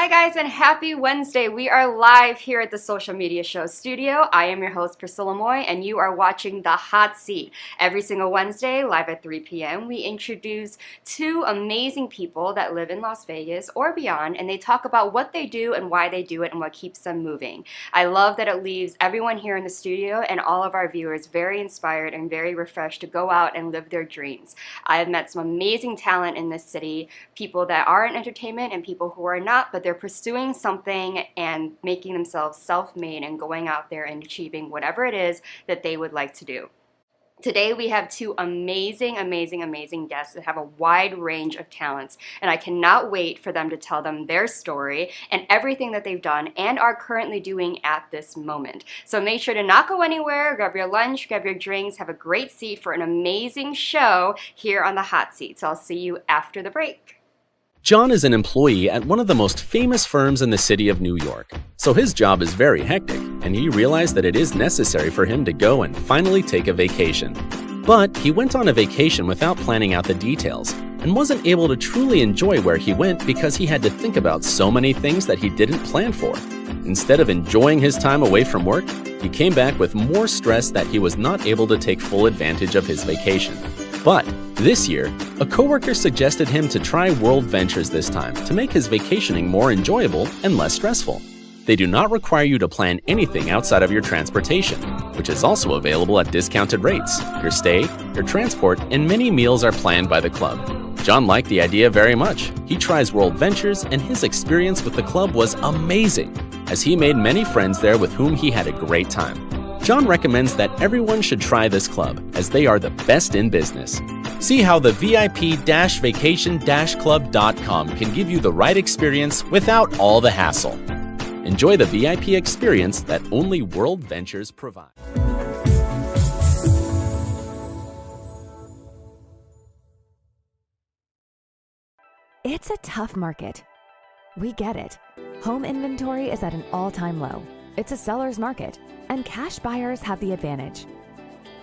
Hi guys and happy Wednesday. We are live here at the Social Media Show studio. I am your host Priscilla Moy and you are watching The Hot Seat. Every single Wednesday, live at 3 p.m., we introduce two amazing people that live in Las Vegas or beyond, and they talk about what they do and why they do it and what keeps them moving. I love that it leaves everyone here in the studio and all of our viewers very inspired and very refreshed to go out and live their dreams. I have met some amazing talent in this city, people that are in entertainment and people who are not, but they're pursuing something and making themselves self-made and going out there and achieving whatever it is that they would like to do. Today we have two amazing guests that have a wide range of talents, and I cannot wait for them to tell them their story and everything that they've done and are currently doing at this moment. So make sure to not go anywhere, grab your lunch, grab your drinks, have a great seat for an amazing show here on The Hot Seat. So I'll see you after the break. John is an employee at one of the most famous firms in the city of New York, so his job is very hectic, and he realized that it is necessary for him to go and finally take a vacation. But he went on a vacation without planning out the details, and wasn't able to truly enjoy where he went because he had to think about so many things that he didn't plan for. Instead of enjoying his time away from work, he came back with more stress that he was not able to take full advantage of his vacation. But this year, a coworker suggested him to try World Ventures this time to make his vacationing more enjoyable and less stressful. They do not require you to plan anything outside of your transportation, which is also available at discounted rates. Your stay, your transport, and many meals are planned by the club. John liked the idea very much. He tries World Ventures, and his experience with the club was amazing, as he made many friends there with whom he had a great time. John recommends that everyone should try this club, as they are the best in business. See how the VIP-vacation-club.com can give you the right experience without all the hassle. Enjoy the VIP experience that only World Ventures provide. It's a tough market. We get it. Home inventory is at an all-time low. It's a seller's market, and cash buyers have the advantage.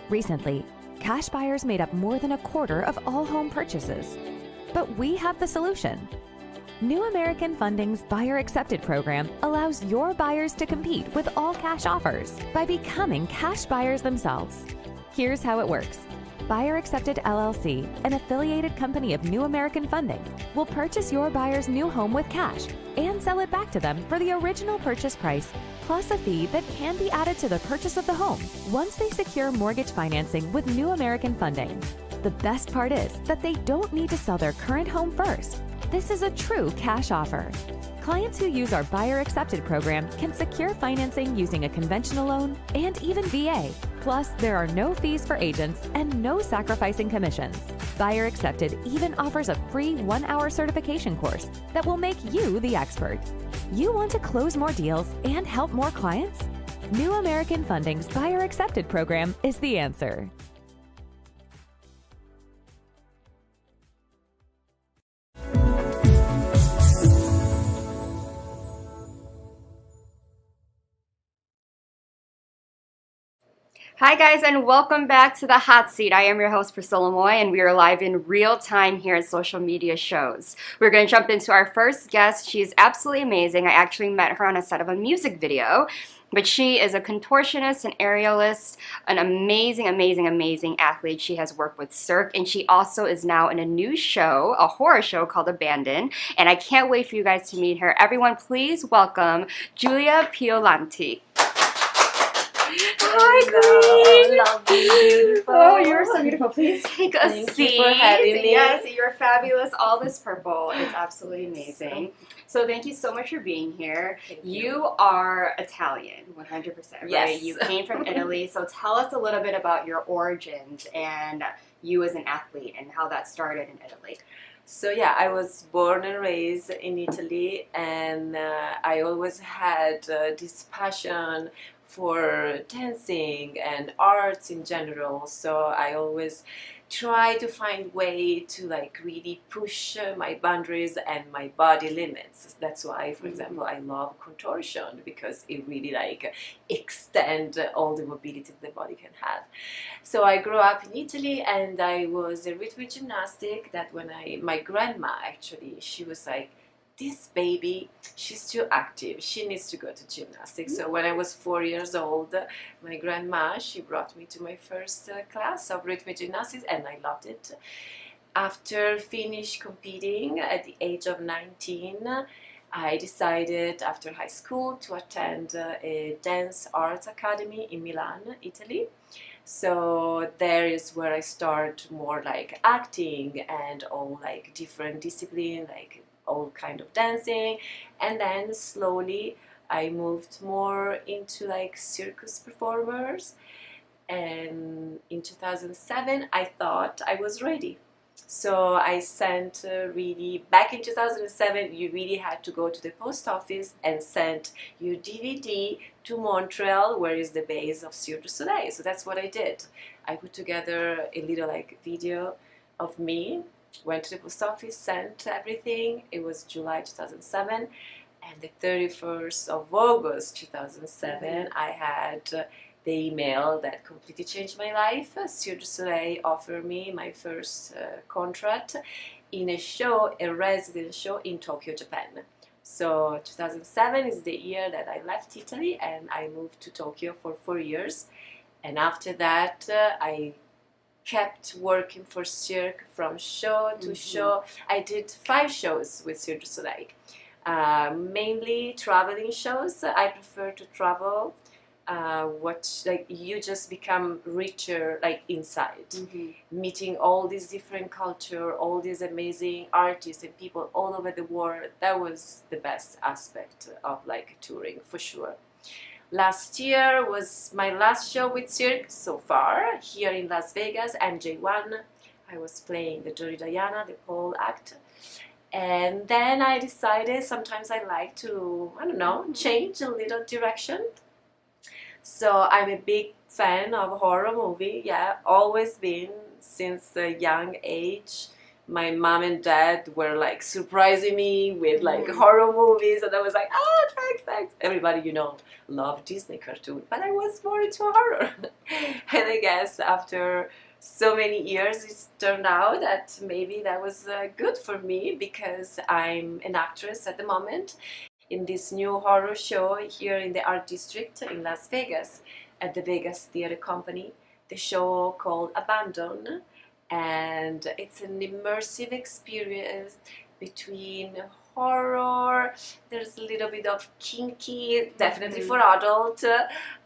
Recently, cash buyers made up more than a quarter of all home purchases. But we have the solution. New American Funding's Buyer Accepted program allows your buyers to compete with all cash offers by becoming cash buyers themselves. Here's how it works. Buyer Accepted LLC, an affiliated company of New American Funding, will purchase your buyer's new home with cash and sell it back to them for the original purchase price, plus a fee that can be added to the purchase of the home once they secure mortgage financing with New American Funding. The best part is that they don't need to sell their current home first. This is a true cash offer. Clients who use our Buyer Accepted program can secure financing using a conventional loan and even VA. Plus, there are no fees for agents and no sacrificing commissions. Buyer Accepted even offers a free 1-hour certification course that will make you the expert. You want to close more deals and help more clients? New American Funding's Buyer Accepted program is the answer. Hi guys and welcome back to The Hot Seat. I am your host Priscilla Moy and we are live in real time here at Social Media Shows. We're going to jump into our first guest. She is absolutely amazing. I actually met her on a set of a music video. But she is a contortionist, an aerialist, an amazing athlete. She has worked with Cirque, and she also is now in a new show, a horror show called Abandoned. And I can't wait for you guys to meet her. Everyone, please welcome Julia Piolanti. Hi, Queen. Lovely, beautiful. Oh, you're so beautiful. Please take a seat. Thank you for having me. Yes, you're fabulous. All this purple. It's absolutely amazing. So thank you so much for being here. You are Italian, 100%, right? Yes. You came from Italy. So tell us a little bit about your origins and you as an athlete and how that started in Italy. So yeah, I was born and raised in Italy, and I always had this passion for dancing and arts in general. So I always try to find way to like really push my boundaries and my body limits. That's why, for example, I love contortion, because it really like extend all the mobility the body can have. So I grew up in Italy, and I was a rhythmic gymnastic. That when my grandma actually, she was like, this baby, she's too active. She needs to go to gymnastics. So when I was 4 years old, my grandma, she brought me to my first class of rhythmic gymnastics, and I loved it. After finish competing at the age of 19, I decided after high school to attend a dance arts academy in Milan, Italy. So there is where I start more like acting and all like different discipline, like all kind of dancing. And then slowly I moved more into like circus performers. And in 2007 I thought I was ready. So I sent really, back in 2007, you really had to go to the post office and send your DVD to Montreal, where is the base of Cirque du Soleil. So that's what I did. I put together a little like video of me, went to the post office, sent everything. It was July 2007. And the 31st of August 2007, I had the email that completely changed my life. Cirque du Soleil offered me my first contract in a show, a resident show in Tokyo, Japan. So 2007 is the year that I left Italy and I moved to Tokyo for 4 years. And after that, I kept working for Cirque from show to show. I did 5 shows with Cirque du Soleil. Mainly traveling shows. I prefer to travel. Like you just become richer like inside, meeting all these different culture, all these amazing artists and people all over the world. That was the best aspect of like touring for sure. Last year was my last show with Cirque so far here in Las Vegas, MJ1. I was playing the Jory Diana, the pole act. And then I decided sometimes I like to, I don't know, change a little direction. So I'm a big fan of horror movie, yeah, always been since a young age. My mom and dad were like surprising me with like horror movies, and I was like, oh, thanks. Everybody, you know, loved Disney cartoon, but I was more into horror. And I guess after so many years, it turned out that maybe that was good for me because I'm an actress at the moment in this new horror show here in the Art District in Las Vegas at the Vegas Theatre Company, the show called Abandon, and it's an immersive experience between horror, there's a little bit of kinky, definitely for adult,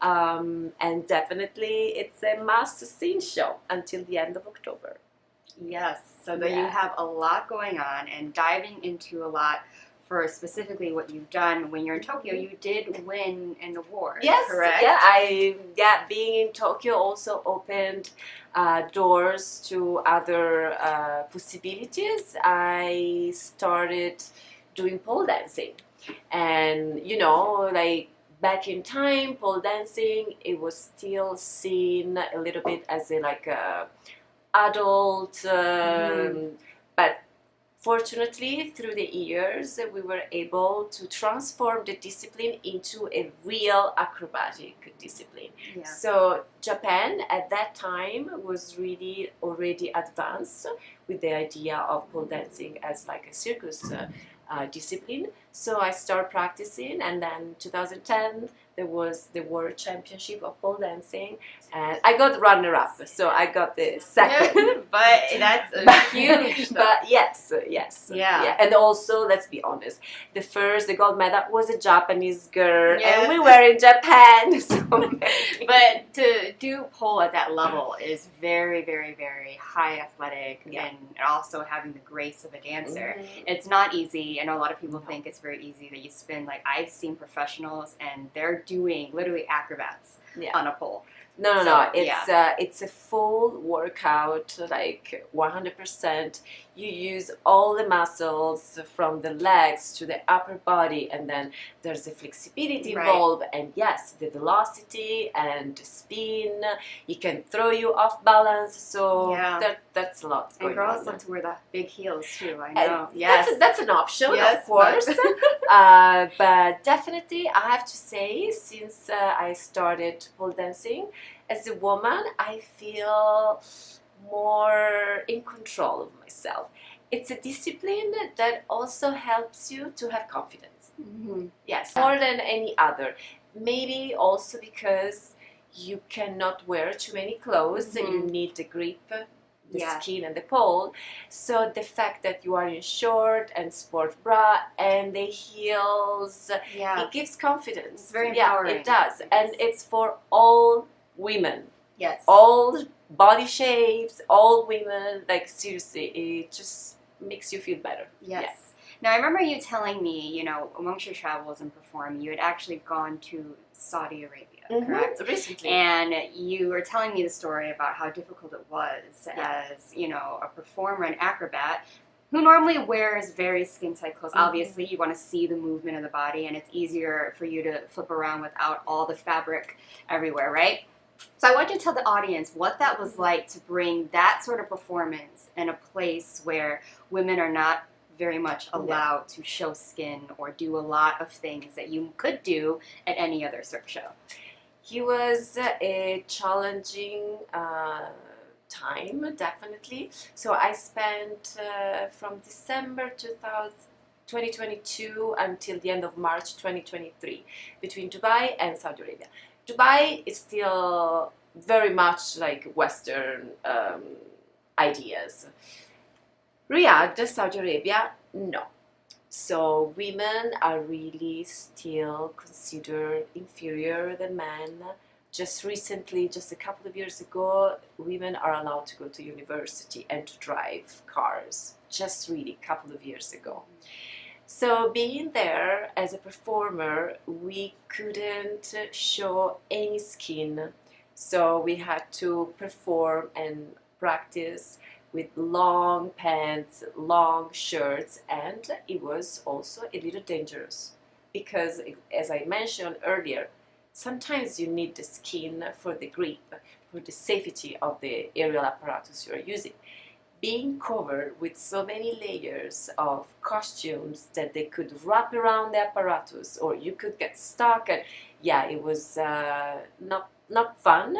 and definitely it's a must-see show until the end of October. Yes, so that you have a lot going on and diving into a lot. For specifically what you've done when you're in Tokyo, you did win an award, yes, correct? Yeah, being in Tokyo also opened doors to other possibilities. I started doing pole dancing, and you know, like back in time, pole dancing, it was still seen a little bit as a like a adult, but fortunately, through the years, we were able to transform the discipline into a real acrobatic discipline. Yeah. So Japan at that time was really already advanced with the idea of pole dancing as like a circus discipline. So I started practicing, and then 2010 there was the World Championship of pole dancing, and I got runner-up, so I got the second. But that's a huge. But yes. Yeah. And also, let's be honest, the gold medal was a Japanese girl, and we were in Japan. So but to do pole at that level is very, very, very high athletic, and also having the grace of a dancer. It's not easy. I know a lot of people think it's very easy that you spin. Like I've seen professionals, and they're doing literally acrobats on a pole. No. It's a full workout, like 100%. You use all the muscles from the legs to the upper body, and then there's the flexibility involved, and yes, the velocity and the spin. It can throw you off balance, so that's a lot going on. And girls love to wear the big heels too, I know. That's an option, of course. But definitely, I have to say, since I started pole dancing, as a woman, I feel more in control of myself. it's a discipline that also helps you to have confidence. Mm-hmm. Yes, more than any other. Maybe also because you cannot wear too many clothes. You need the grip, the skin and the pole. So the fact that you are in short and sport bra and the heels, it gives confidence. It's very empowering. It does. And it's for all women. Yes. All body shapes, all women. Like, seriously, it just makes you feel better. Yes. Now, I remember you telling me, you know, amongst your travels and performing, you had actually gone to Saudi Arabia, correct? Recently. And you were telling me the story about how difficult it was as, you know, a performer, an acrobat, who normally wears very skin-tight clothes. Obviously, you want to see the movement of the body, and it's easier for you to flip around without all the fabric everywhere, right? So I want you to tell the audience what that was like to bring that sort of performance in a place where women are not very much allowed to show skin or do a lot of things that you could do at any other surf show. It was a challenging time, definitely. So I spent from December 2022 until the end of March 2023 between Dubai and Saudi Arabia. Dubai is still very much like Western ideas. Riyadh, Saudi Arabia, no. So women are really still considered inferior than men. Just recently, just a couple of years ago, women are allowed to go to university and to drive cars. Just really a couple of years ago. So being there as a performer, we couldn't show any skin. So we had to perform and practice with long pants, long shirts, and it was also a little dangerous because, as I mentioned earlier, sometimes you need the skin for the grip, for the safety of the aerial apparatus you are using. Being covered with so many layers of costumes that they could wrap around the apparatus or you could get stuck, and it was not fun,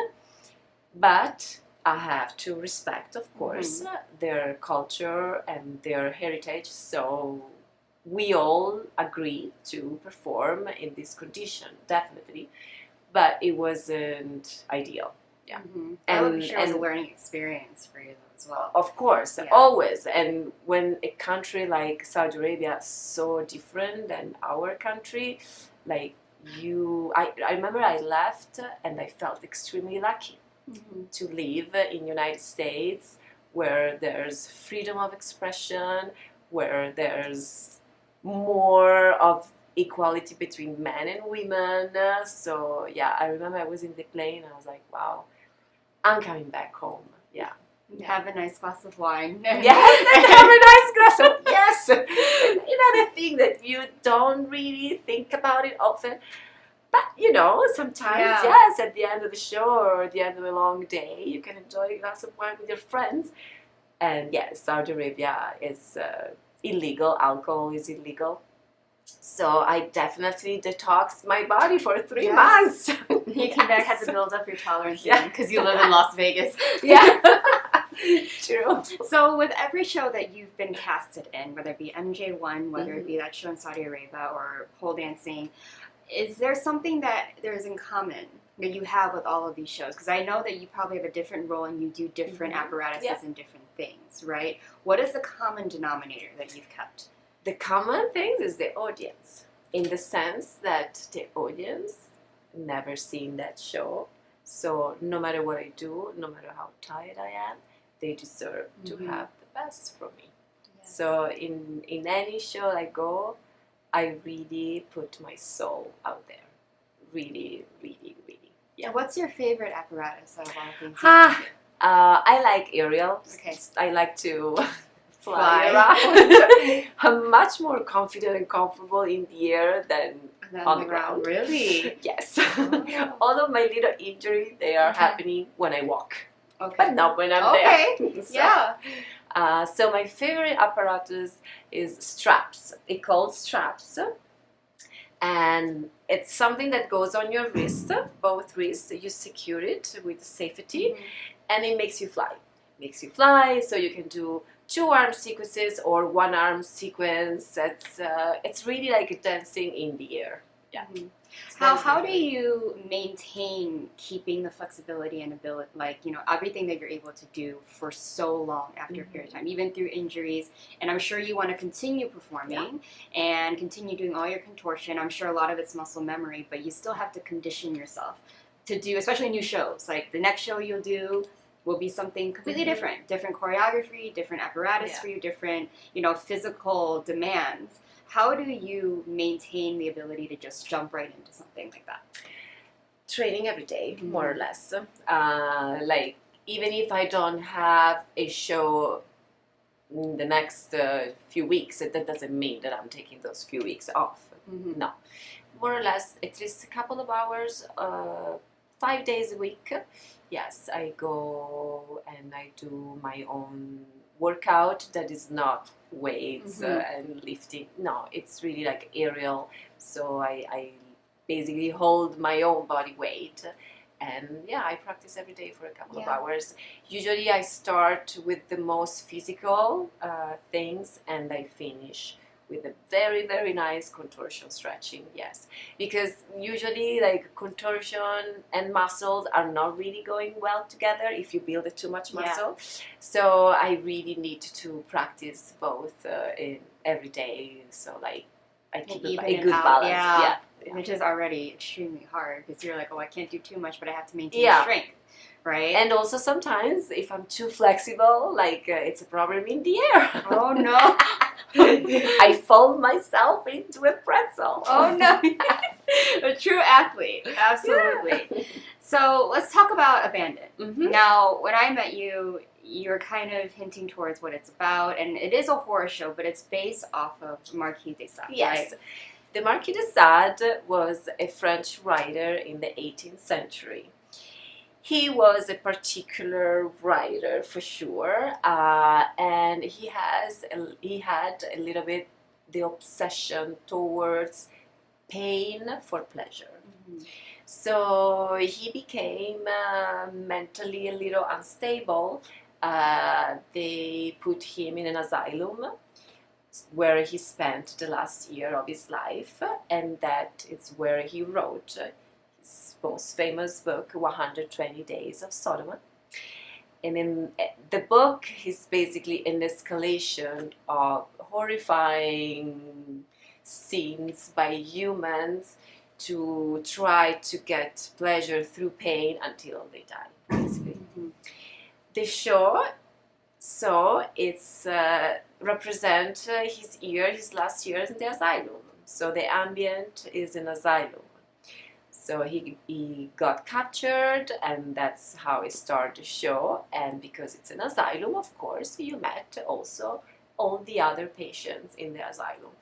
but I have to respect, of course, their culture and their heritage, so we all agreed to perform in this condition, definitely, but it wasn't ideal. Yeah. And I'm sure it was a learning experience for you as well. Of course, always. And when a country like Saudi Arabia is so different than our country, like I remember I left and I felt extremely lucky to live in United States where there's freedom of expression, where there's more of equality between men and women. So I remember I was in the plane and I was like, wow, I'm coming back home. Have a nice glass of wine. Yes, and have a nice glass of yes. Another thing that you don't really think about it often, but sometimes at the end of the show or at the end of a long day, you can enjoy a glass of wine with your friends. And Saudi Arabia is illegal. Alcohol is illegal. So I definitely detoxed my body for 3 months. You came back, had to build up your tolerance because you live in Las Vegas. True. So with every show that you've been casted in, whether it be MJ1, whether it be that show in Saudi Arabia or pole dancing, is there something that there's in common that you have with all of these shows? Because I know that you probably have a different role and you do different apparatuses and different things, right? What is the common denominator that you've kept? The common thing is the audience, in the sense that the audience never seen that show. So no matter what I do, no matter how tired I am, they deserve to have the best from me. Yes. So in any show I go, I really put my soul out there. Really, really, really. Yeah. What's your favorite apparatus out of all things? I like aerial. Okay. I like to fly around. I'm much more confident and comfortable in the air than on the ground. Really? Yes. All of my little injuries, they are happening when I walk. Okay. But not when I'm there. So, so my favorite apparatus is straps. It's called straps. And it's something that goes on your wrist, both wrists. You secure it with safety and it makes you fly. Makes you fly so you can do 2 arm sequences or 1 arm sequence. It's really like dancing in the air. Yeah. Mhm. So that's How my do favorite. you maintain keeping the flexibility and ability, like, everything that you're able to do for so long after a period of time, even through injuries? And I'm sure you want to continue performing and continue doing all your contortion. I'm sure a lot of it's muscle memory, but you still have to condition yourself to do, especially new shows. Like the next show you'll do will be something completely different choreography, different apparatus for you, different, physical demands. How do you maintain the ability to just jump right into something like that? Training every day, more or less. Like even if I don't have a show in the next few weeks, that doesn't mean that I'm taking those few weeks off. No, more or less at least a couple of hours, 5 days a week. Yes, I go and I do my own workout that is not weights and lifting. No, it's really like aerial. So I basically hold my own body weight. And yeah, I practice every day for a couple of hours. Usually I start with the most physical things and I finish with a very, very nice contortion stretching, yes. Because usually like contortion and muscles are not really going well together if you build too much muscle. So I really need to practice both in every day. So like I keep a good balance. Yeah. Which is already extremely hard because you're like, oh, I can't do too much, but I have to maintain strength, right? And also sometimes if I'm too flexible, like it's a problem in the air. Oh no. I fold myself into a pretzel. Oh no. A true athlete, absolutely. Yeah. So let's talk about Abandon. Now, when I met you, you're kind of hinting towards what it's about, and it is a horror show, but it's based off of Marquis de Sade. Yes. Right? The Marquis de Sade was a French writer in the 18th century. He was a particular writer for sure, and he had a little bit the obsession towards pain for pleasure. So he became mentally a little unstable. They put him in an asylum where he spent the last year of his life, and that is where he wrote his most famous book, 120 Days of Sodom. And in the book, he's basically an escalation of horrifying scenes by humans to try to get pleasure through pain until they die, basically. The show, so it's represent his last years in the asylum. So the ambient is an asylum. So he got captured, and that's how it started the show. And because it's an asylum, of course, you met also all the other patients in the asylum.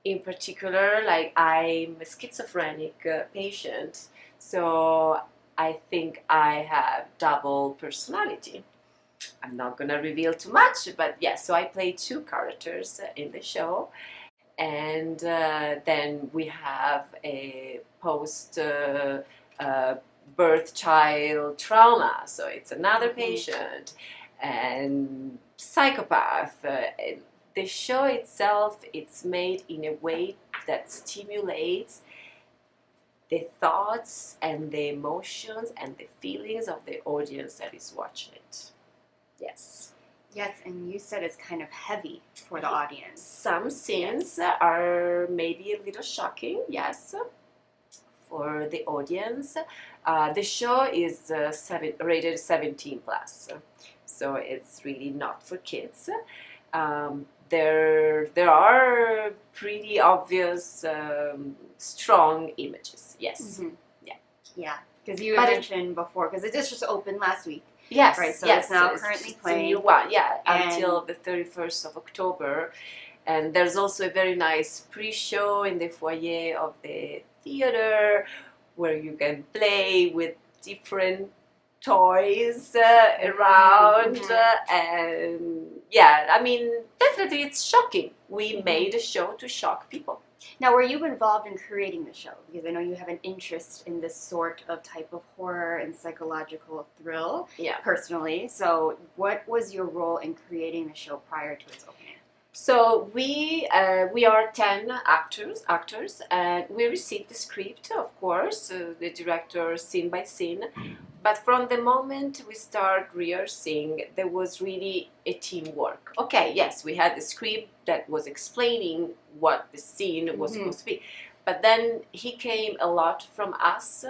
In particular, like I'm a schizophrenic patient, so I think I have double personality. I'm not gonna reveal too much, but yes, so I play 2 characters in the show. And then we have a birth child trauma, so it's another patient, and psychopath. The show itself, it's made in a way that stimulates the thoughts and the emotions and the feelings of the audience that is watching it. Yes. Yes, and you said it's kind of heavy for the audience. Some scenes are maybe a little shocking, yes, for the audience. The show is rated 17 plus, so it's really not for kids. There are pretty obvious, strong images, yes. Yeah, because you mentioned before, because it just opened last week. Yes, right, so yes, it's now currently playing. It's a new one, until the 31st of October. And there's also a very nice pre-show in the foyer of the theater where you can play with different toys around. And yeah, I mean, definitely it's shocking. We made a show to shock people. Now, were you involved in creating the show? Because I know you have an interest in this sort of type of horror and psychological thrill, Yeah. personally. So, what was your role in creating the show prior to its opening? So we are 10 actors, and we received the script, of course, the director scene by scene. But from the moment we start rehearsing, there was really a teamwork. Okay, yes, we had the script that was explaining what the scene was supposed to be. But then he came a lot from us,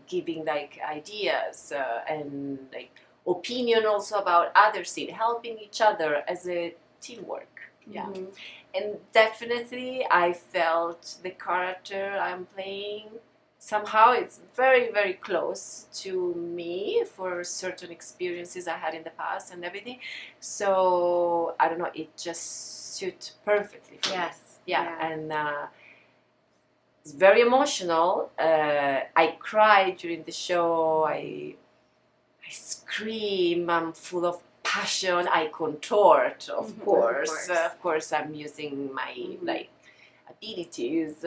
giving like ideas and like opinion also about other scene, helping each other as a teamwork. Yeah. And definitely I felt the character I'm playing, somehow it's very, very close to me for certain experiences I had in the past and everything. So I don't know, it just suit perfectly for me. Yeah. And it's very emotional. I cry during the show. I scream. I'm full of passion. I contort, of course. Of course, I'm using my like abilities,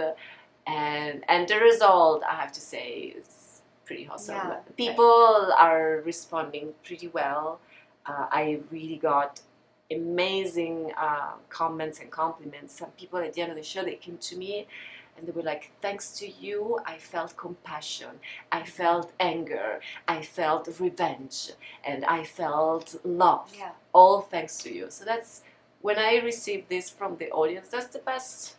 and the result, I have to say, is pretty awesome. Yeah. People are responding pretty well. I really got amazing comments and compliments. Some people at the end of the show, they came to me and they were like, thanks to you, I felt compassion, I felt anger, I felt revenge, and I felt love. Yeah. All thanks to you. So that's, when I received this from the audience, that's the best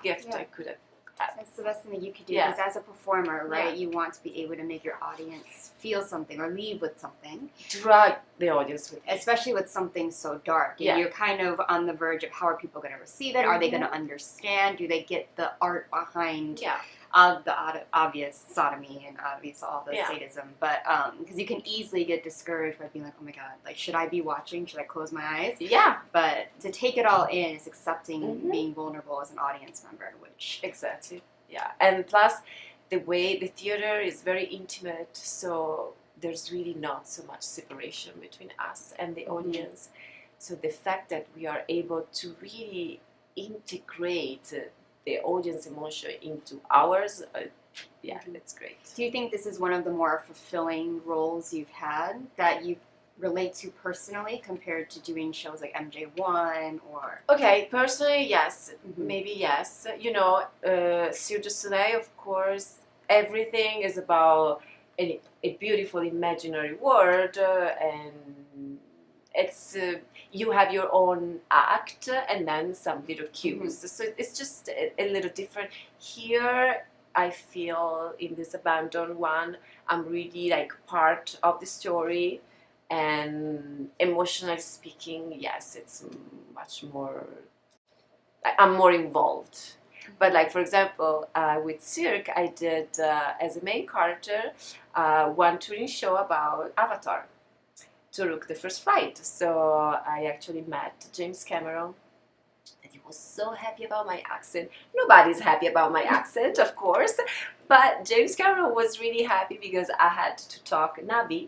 gift I could have had. That's the best thing that you could do, Yeah. because as a performer, right, Yeah. you want to be able to make your audience feel something or leave with something, Drag the audience with me. especially with something so dark. And Yeah. you're kind of on the verge of how are people going to receive it? Are they going to understand? Do they get the art behind Yeah. the obvious sodomy and obvious all the Yeah. sadism? But because you can easily get discouraged by being like, oh my god, like, should I be watching? Should I close my eyes? Yeah, But to take it all in is accepting being vulnerable as an audience member, which exactly. Yeah, and plus the way the theater is very intimate, so there's really not so much separation between us and the audience. So the fact that we are able to really integrate the audience emotion into ours, yeah, that's great. do you think this is one of the more fulfilling roles you've had that you relate to personally compared to doing shows like MJ1 or Okay, personally, yes, Mhm. maybe yes. You know, Cirque du Soleil, of course, everything is about a beautiful imaginary world, and it's you have your own act and then some little cues. So it's just a little different. Here, I feel in this abandoned one, I'm really like part of the story. And emotionally speaking, yes, it's much more, I'm more involved. But like, for example, with Cirque, I did, as a main character, one touring show about Avatar, took the first flight. So I actually met James Cameron, and he was so happy about my accent. Nobody's happy about my accent, of course, but James Cameron was really happy because I had to talk Navi,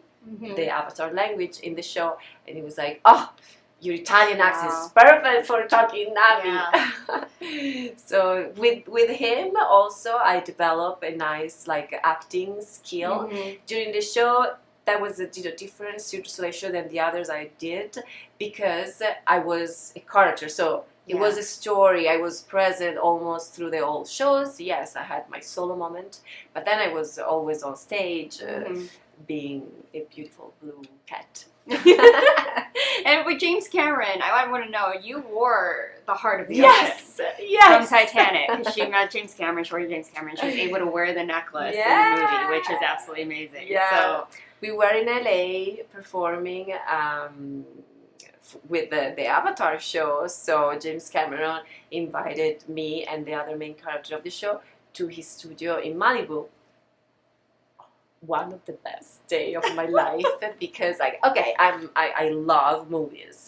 the Avatar language, in the show, and he was like, oh, your Italian accent is perfect for talking Navi. So with him also I developed a nice like acting skill during the show. That was a different Cirque du Soleil show than the others I did, because I was a character, so it was a story. I was present almost through the whole shows. Yes, I had my solo moment, but then I was always on stage, being a beautiful blue cat. And with James Cameron, I want to know, you wore the heart of the Yes, ocean yes. from Titanic, because she met James Cameron, she was James Cameron, she was able to wear the necklace in the movie, which is absolutely amazing. Yeah. So We were in LA performing with the Avatar show, so James Cameron invited me and the other main character of the show to his studio in Malibu. One of the best day of my life, because like, okay, I love movies,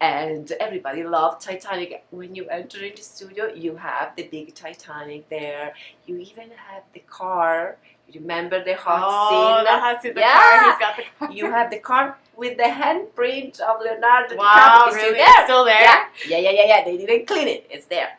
and everybody loved Titanic. When you enter in the studio, you have the big Titanic there. You even have the car. You remember the hot scene? the hot scene, the car, he's got the car. You have the car with the handprint of Leonardo Wow, DiCaprio. really? It's It's still there? Yeah. They didn't clean it. It's there.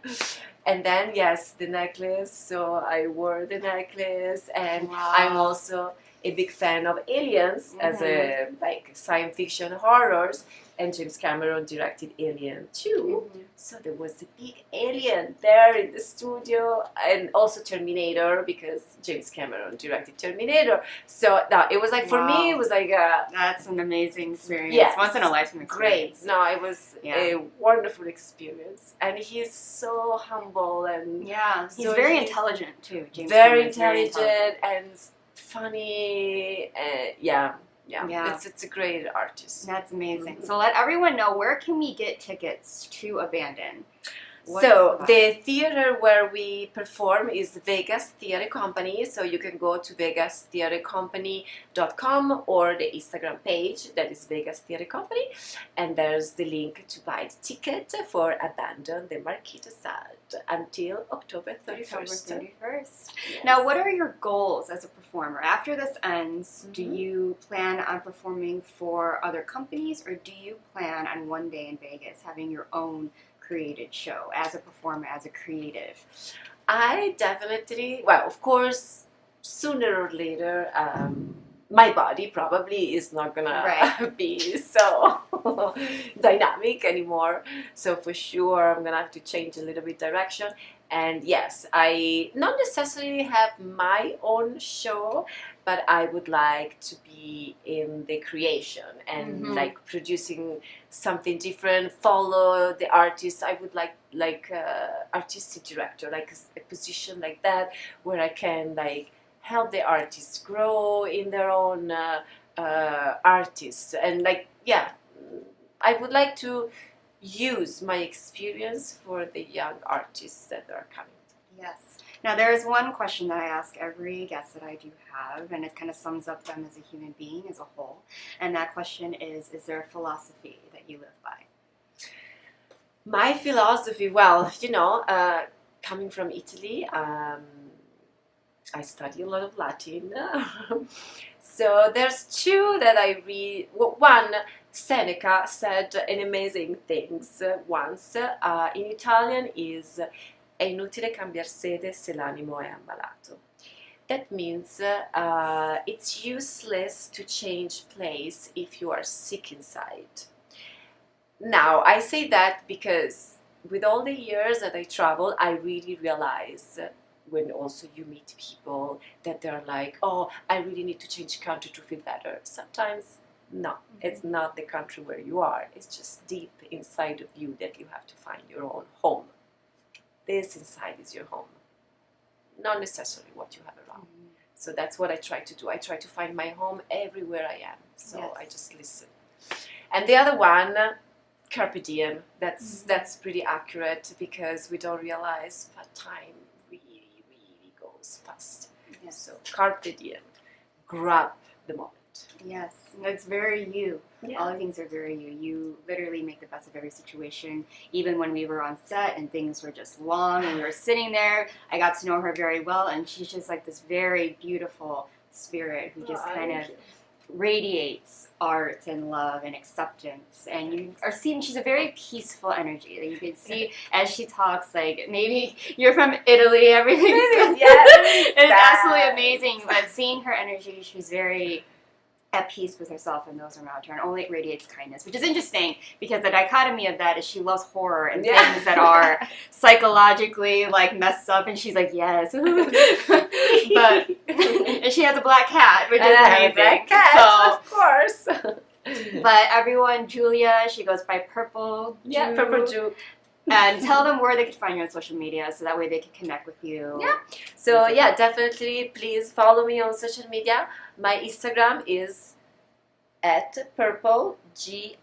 And then, yes, the necklace. So I wore the necklace, and Wow. I'm also a big fan of aliens as a like science fiction horrors. And James Cameron directed Alien 2. So there was a big alien there in the studio, and also Terminator, because James Cameron directed Terminator. So no, it was like, for me, it was like a... That's an amazing experience. Yes. Once in a lifetime experience. Great. No, it was a wonderful experience. And he's so humble, and Yeah, he's so very he's intelligent too. James very Cameron's very intelligent and funny. Yeah. It's a great artist. That's amazing. So let everyone know, where can we get tickets to Abandon? So the theater where we perform is Vegas Theater Company. So you can go to vegastheatercompany.com or the Instagram page that is Vegas Theater Company, and there's the link to buy the ticket for Abandon the Marquis de Sade until October 31st. Yes. Yes. Now, what are your goals as a performer? After this ends, do you plan on performing for other companies, or do you plan on one day in Vegas having your own created show as a performer, as a creative? I definitely, well, of course, sooner or later, my body probably is not gonna be so dynamic anymore. So for sure, I'm gonna have to change a little bit direction. And yes, I not necessarily have my own show, but I would like to be in the creation and like producing something different, follow the artist. I would like artistic director, like a position like that, where I can like help the artists grow in their own artists. And like, I would like to use my experience for the young artists that are coming. Yes. Now, there is one question that I ask every guest that I do have, and it kind of sums up them as a human being as a whole. And that question is there a philosophy that you live by? My philosophy, well, you know, coming from Italy, I study a lot of Latin. So there's two that I read. One, Seneca said an amazing things once. In Italian is "È inutile cambiar sede se l'animo è ammalato." That means it's useless to change place if you are sick inside. Now, I say that because with all the years that I travel, I really realize when also you meet people that they're like, oh, I really need to change country to feel better. Sometimes, no, it's not the country where you are. It's just deep inside of you that you have to find your own home. This inside is your home, not necessarily what you have around. So that's what I try to do. I try to find my home everywhere I am. So I just listen. And the other one, Carpe diem. That's pretty accurate, because we don't realize, but time really, really goes fast. Yes. So Carpe diem. Grab the moment. Yes, that's very you. Yeah. All the things are very you. You literally make the best of every situation. Even when we were on set and things were just long and we were sitting there, I got to know her very well, and she's just like this very beautiful spirit who just kind of radiates art and love and acceptance. And you are seeing she's a very peaceful energy that you can see as she talks. Like, maybe you're from Italy, everything. It's absolutely amazing. But seeing her energy, she's very at peace with herself and those around her, and only radiates kindness, which is interesting because the dichotomy of that is she loves horror and things that are psychologically like messed up, and she's like, yes. But and she has a black cat, which is amazing. Black cat, of course. But everyone, Julia, she goes by Purple Jew. Yeah, Purple Jew. And tell them where they can find you on social media so that way they can connect with you. Yeah. So yeah, definitely please follow me on social media. My Instagram is @purplegiu.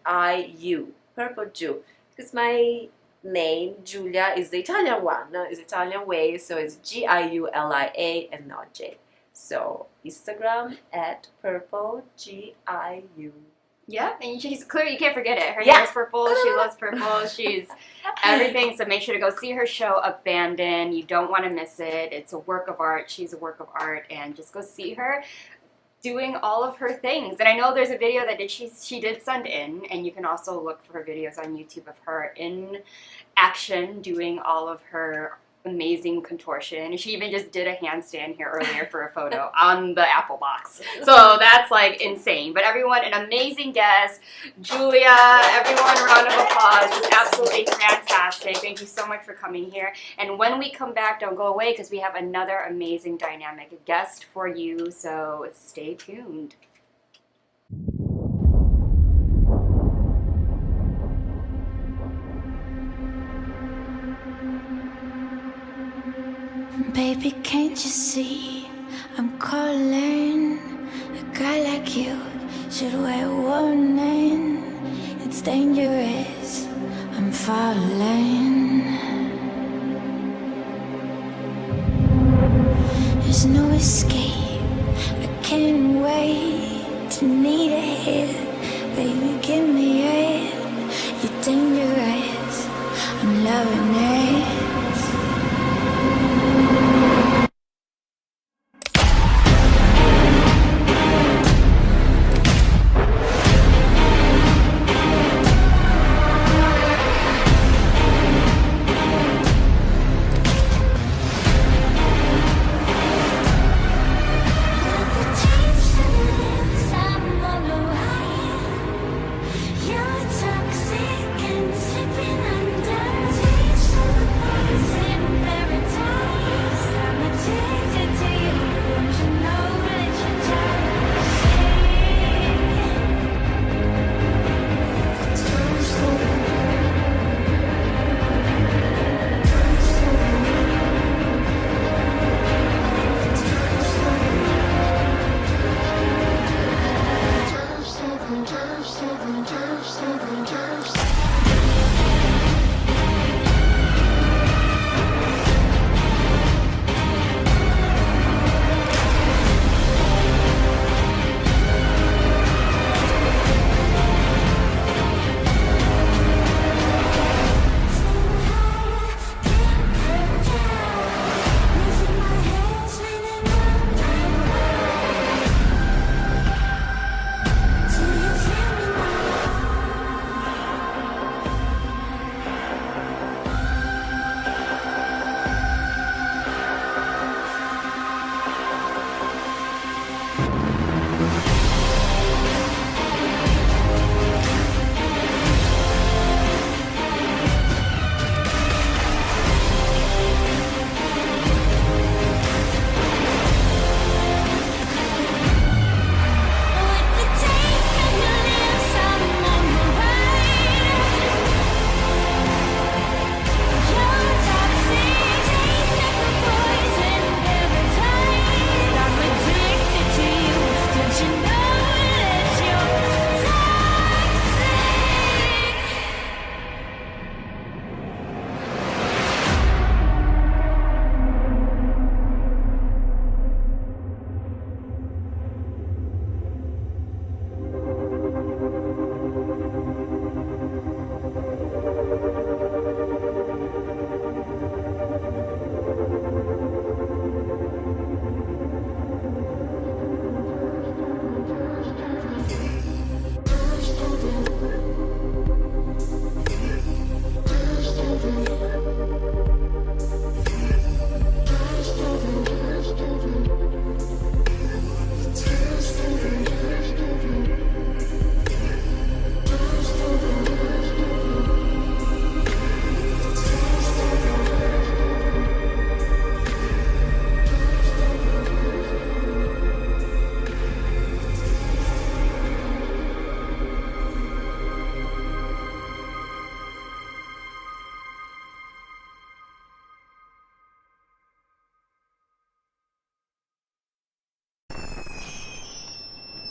Purple Jew. Because my name, Giulia, is the Italian one, is Italian way, so it's Giulia and not J. So Instagram @purplegiu. Yeah, and she's clearly, you can't forget it. Her hair is purple, she loves purple, she's everything. So make sure to go see her show, Abandon. You don't want to miss it. It's a work of art. She's a work of art, and just go see her doing all of her things. And I know there's a video that she did send in, and you can also look for her videos on YouTube of her in action doing all of her amazing contortion. She even just did a handstand here earlier for a photo on the Apple box. So that's like insane. But everyone, an amazing guest. Julia, everyone, a round of applause. Just absolutely fantastic. Thank you so much for coming here. And when we come back, don't go away because we have another amazing dynamic guest for you. So stay tuned. Baby, can't you see I'm calling? A guy like you should wear a warning. It's dangerous, I'm falling. There's no escape, I can't wait to need a hit. Baby, give me it. You're dangerous, I'm loving it.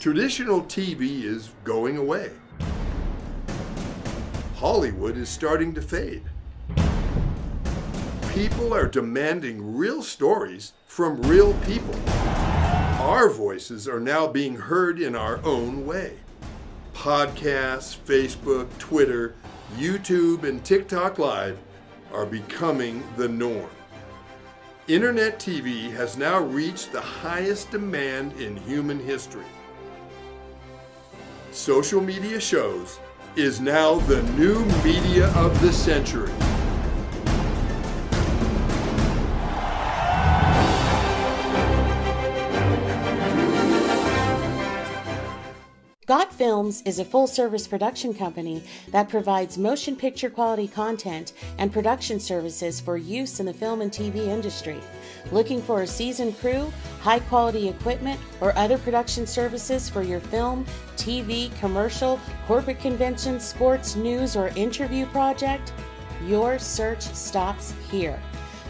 Traditional TV is going away. Hollywood is starting to fade. People are demanding real stories from real people. Our voices are now being heard in our own way. Podcasts, Facebook, Twitter, YouTube, and TikTok Live are becoming the norm. Internet TV has now reached the highest demand in human history. Social media shows is now the new media of the century. Films is a full-service production company that provides motion picture quality content and production services for use in the film and TV industry. Looking for a seasoned crew, high-quality equipment, or other production services for your film, TV, commercial, corporate convention, sports, news, or interview project? Your search stops here.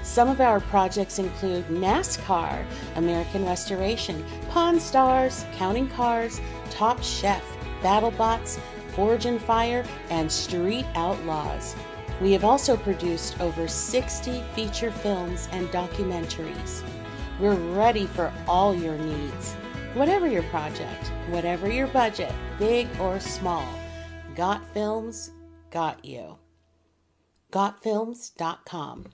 Some of our projects include NASCAR, American Restoration, Pawn Stars, Counting Cars, Top Chef, BattleBots, Forge and Fire, and Street Outlaws. We have also produced over 60 feature films and documentaries. We're ready for all your needs. Whatever your project, whatever your budget, big or small, Got Films got you. GotFilms.com.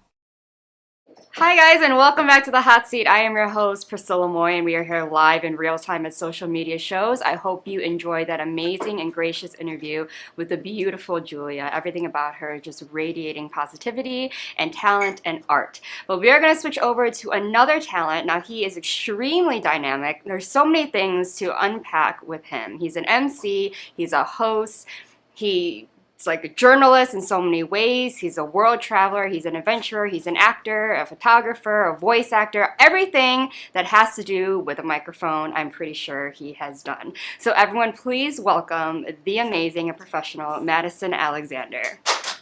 Hi guys, and welcome back to the Hot Seat. I am your host, Priscilla Moy, and we are here live in real time at social media shows. I hope you enjoyed that amazing and gracious interview with the beautiful Julia. Everything about her just radiating positivity and talent and art. But we are going to switch over to another talent. Now, he is extremely dynamic. There's so many things to unpack with him. He's an MC, he's a host, he's like a journalist in so many ways. He's a world traveler, he's an adventurer, he's an actor, a photographer, a voice actor, everything that has to do with a microphone, I'm pretty sure he has done. So everyone, please welcome the amazing and professional Madison Alexander.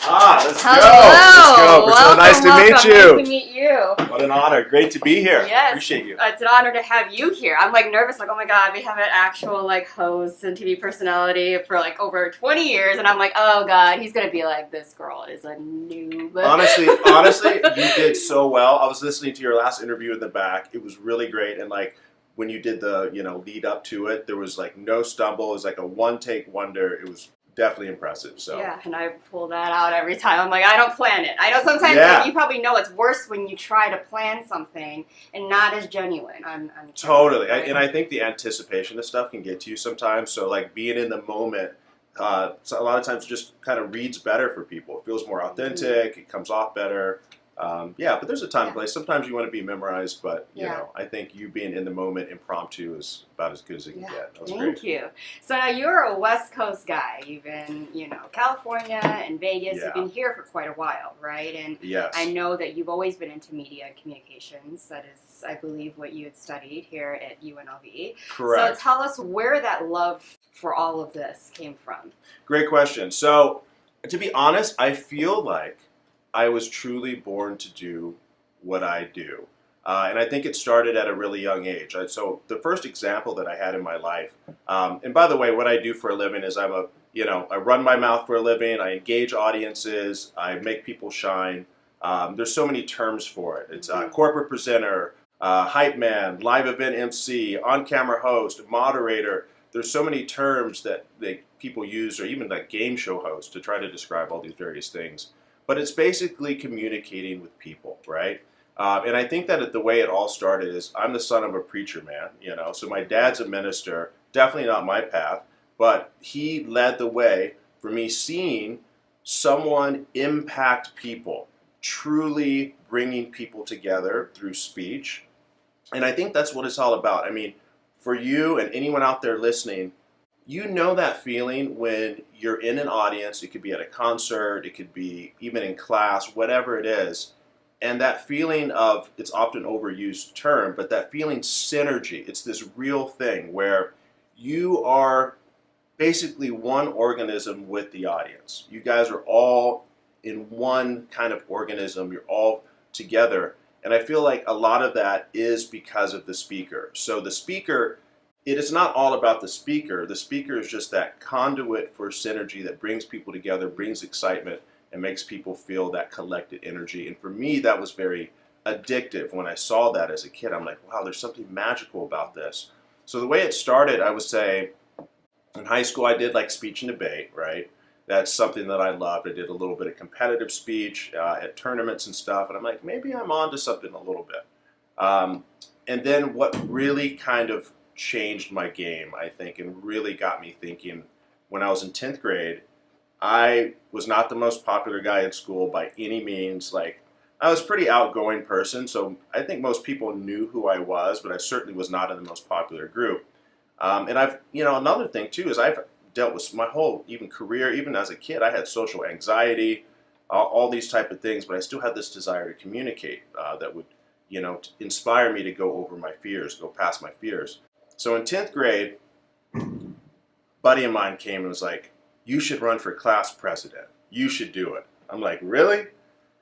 Let's go. Hello. Let's go. Priscilla, nice to meet you. Nice to meet you. What an honor. Great to be here. Yes. Appreciate you. It's an honor to have you here. I'm like nervous, like, oh my God, we have an actual like host and TV personality for like over 20 years. And I'm like, oh God, he's going to be like, this girl is a noob. Honestly, you did so well. I was listening to your last interview in the back. It was really great. And like when you did the, lead up to it, there was like no stumble. It was like a one take wonder. It was definitely impressive. So yeah, and I pull that out every time. I'm like, I don't plan it. I know sometimes like, you probably know it's worse when you try to plan something and not as genuine. I'm totally. And I think the anticipation of stuff can get to you sometimes. So like being in the moment, so a lot of times just kind of reads better for people. It feels more authentic. It comes off better. But there's a time and place. Sometimes you want to be memorized, but you know, I think you being in the moment, impromptu, is about as good as it can get. That was Thank you. So now you're a West Coast guy. You've been, California and Vegas. You've been here for quite a while, right? And I know that you've always been into media and communications. That is, I believe, what you had studied here at UNLV. Correct. So tell us where that love for all of this came from. Great question. So to be honest, I feel like I was truly born to do what I do. And I think it started at a really young age. So the first example that I had in my life, and by the way, what I do for a living is I run my mouth for a living, I engage audiences, I make people shine. There's so many terms for it. It's corporate presenter, hype man, live event MC, on-camera host, moderator. There's so many terms that people use, or even like game show host, to try to describe all these various things. But it's basically communicating with people, right? And I think that the way it all started is I'm the son of a preacher man, so my dad's a minister, definitely not my path, but he led the way for me seeing someone impact people, truly bringing people together through speech. And I think that's what it's all about. I mean, for you and anyone out there listening, you know that feeling when you're in an audience. It could be at a concert, it could be even in class, whatever it is. And that feeling of, it's often overused term, but that feeling synergy, it's this real thing where you are basically one organism with the audience. You guys are all in one kind of organism, you're all together. And I feel like a lot of that is because of the speaker. So the speaker, it is not all about the speaker. The speaker is just that conduit for synergy that brings people together, brings excitement, and makes people feel that collected energy. And for me, that was very addictive when I saw that as a kid. I'm like, wow, there's something magical about this. So the way it started, I would say, in high school, I did like speech and debate, right? That's something that I loved. I did a little bit of competitive speech at tournaments and stuff. And I'm like, maybe I'm on to something a little bit. And then what really kind of changed my game, I think, and really got me thinking, when I was in 10th grade, I was not the most popular guy at school by any means. Like, I was a pretty outgoing person, so I think most people knew who I was, but I certainly was not in the most popular group. And I've, another thing too, is I've dealt with my whole even career. Even as a kid, I had social anxiety, all these type of things, but I still had this desire to communicate that would, inspire me to go over my fears, go past my fears. So in 10th grade, a buddy of mine came and was like, "You should run for class president. You should do it." I'm like, "Really?"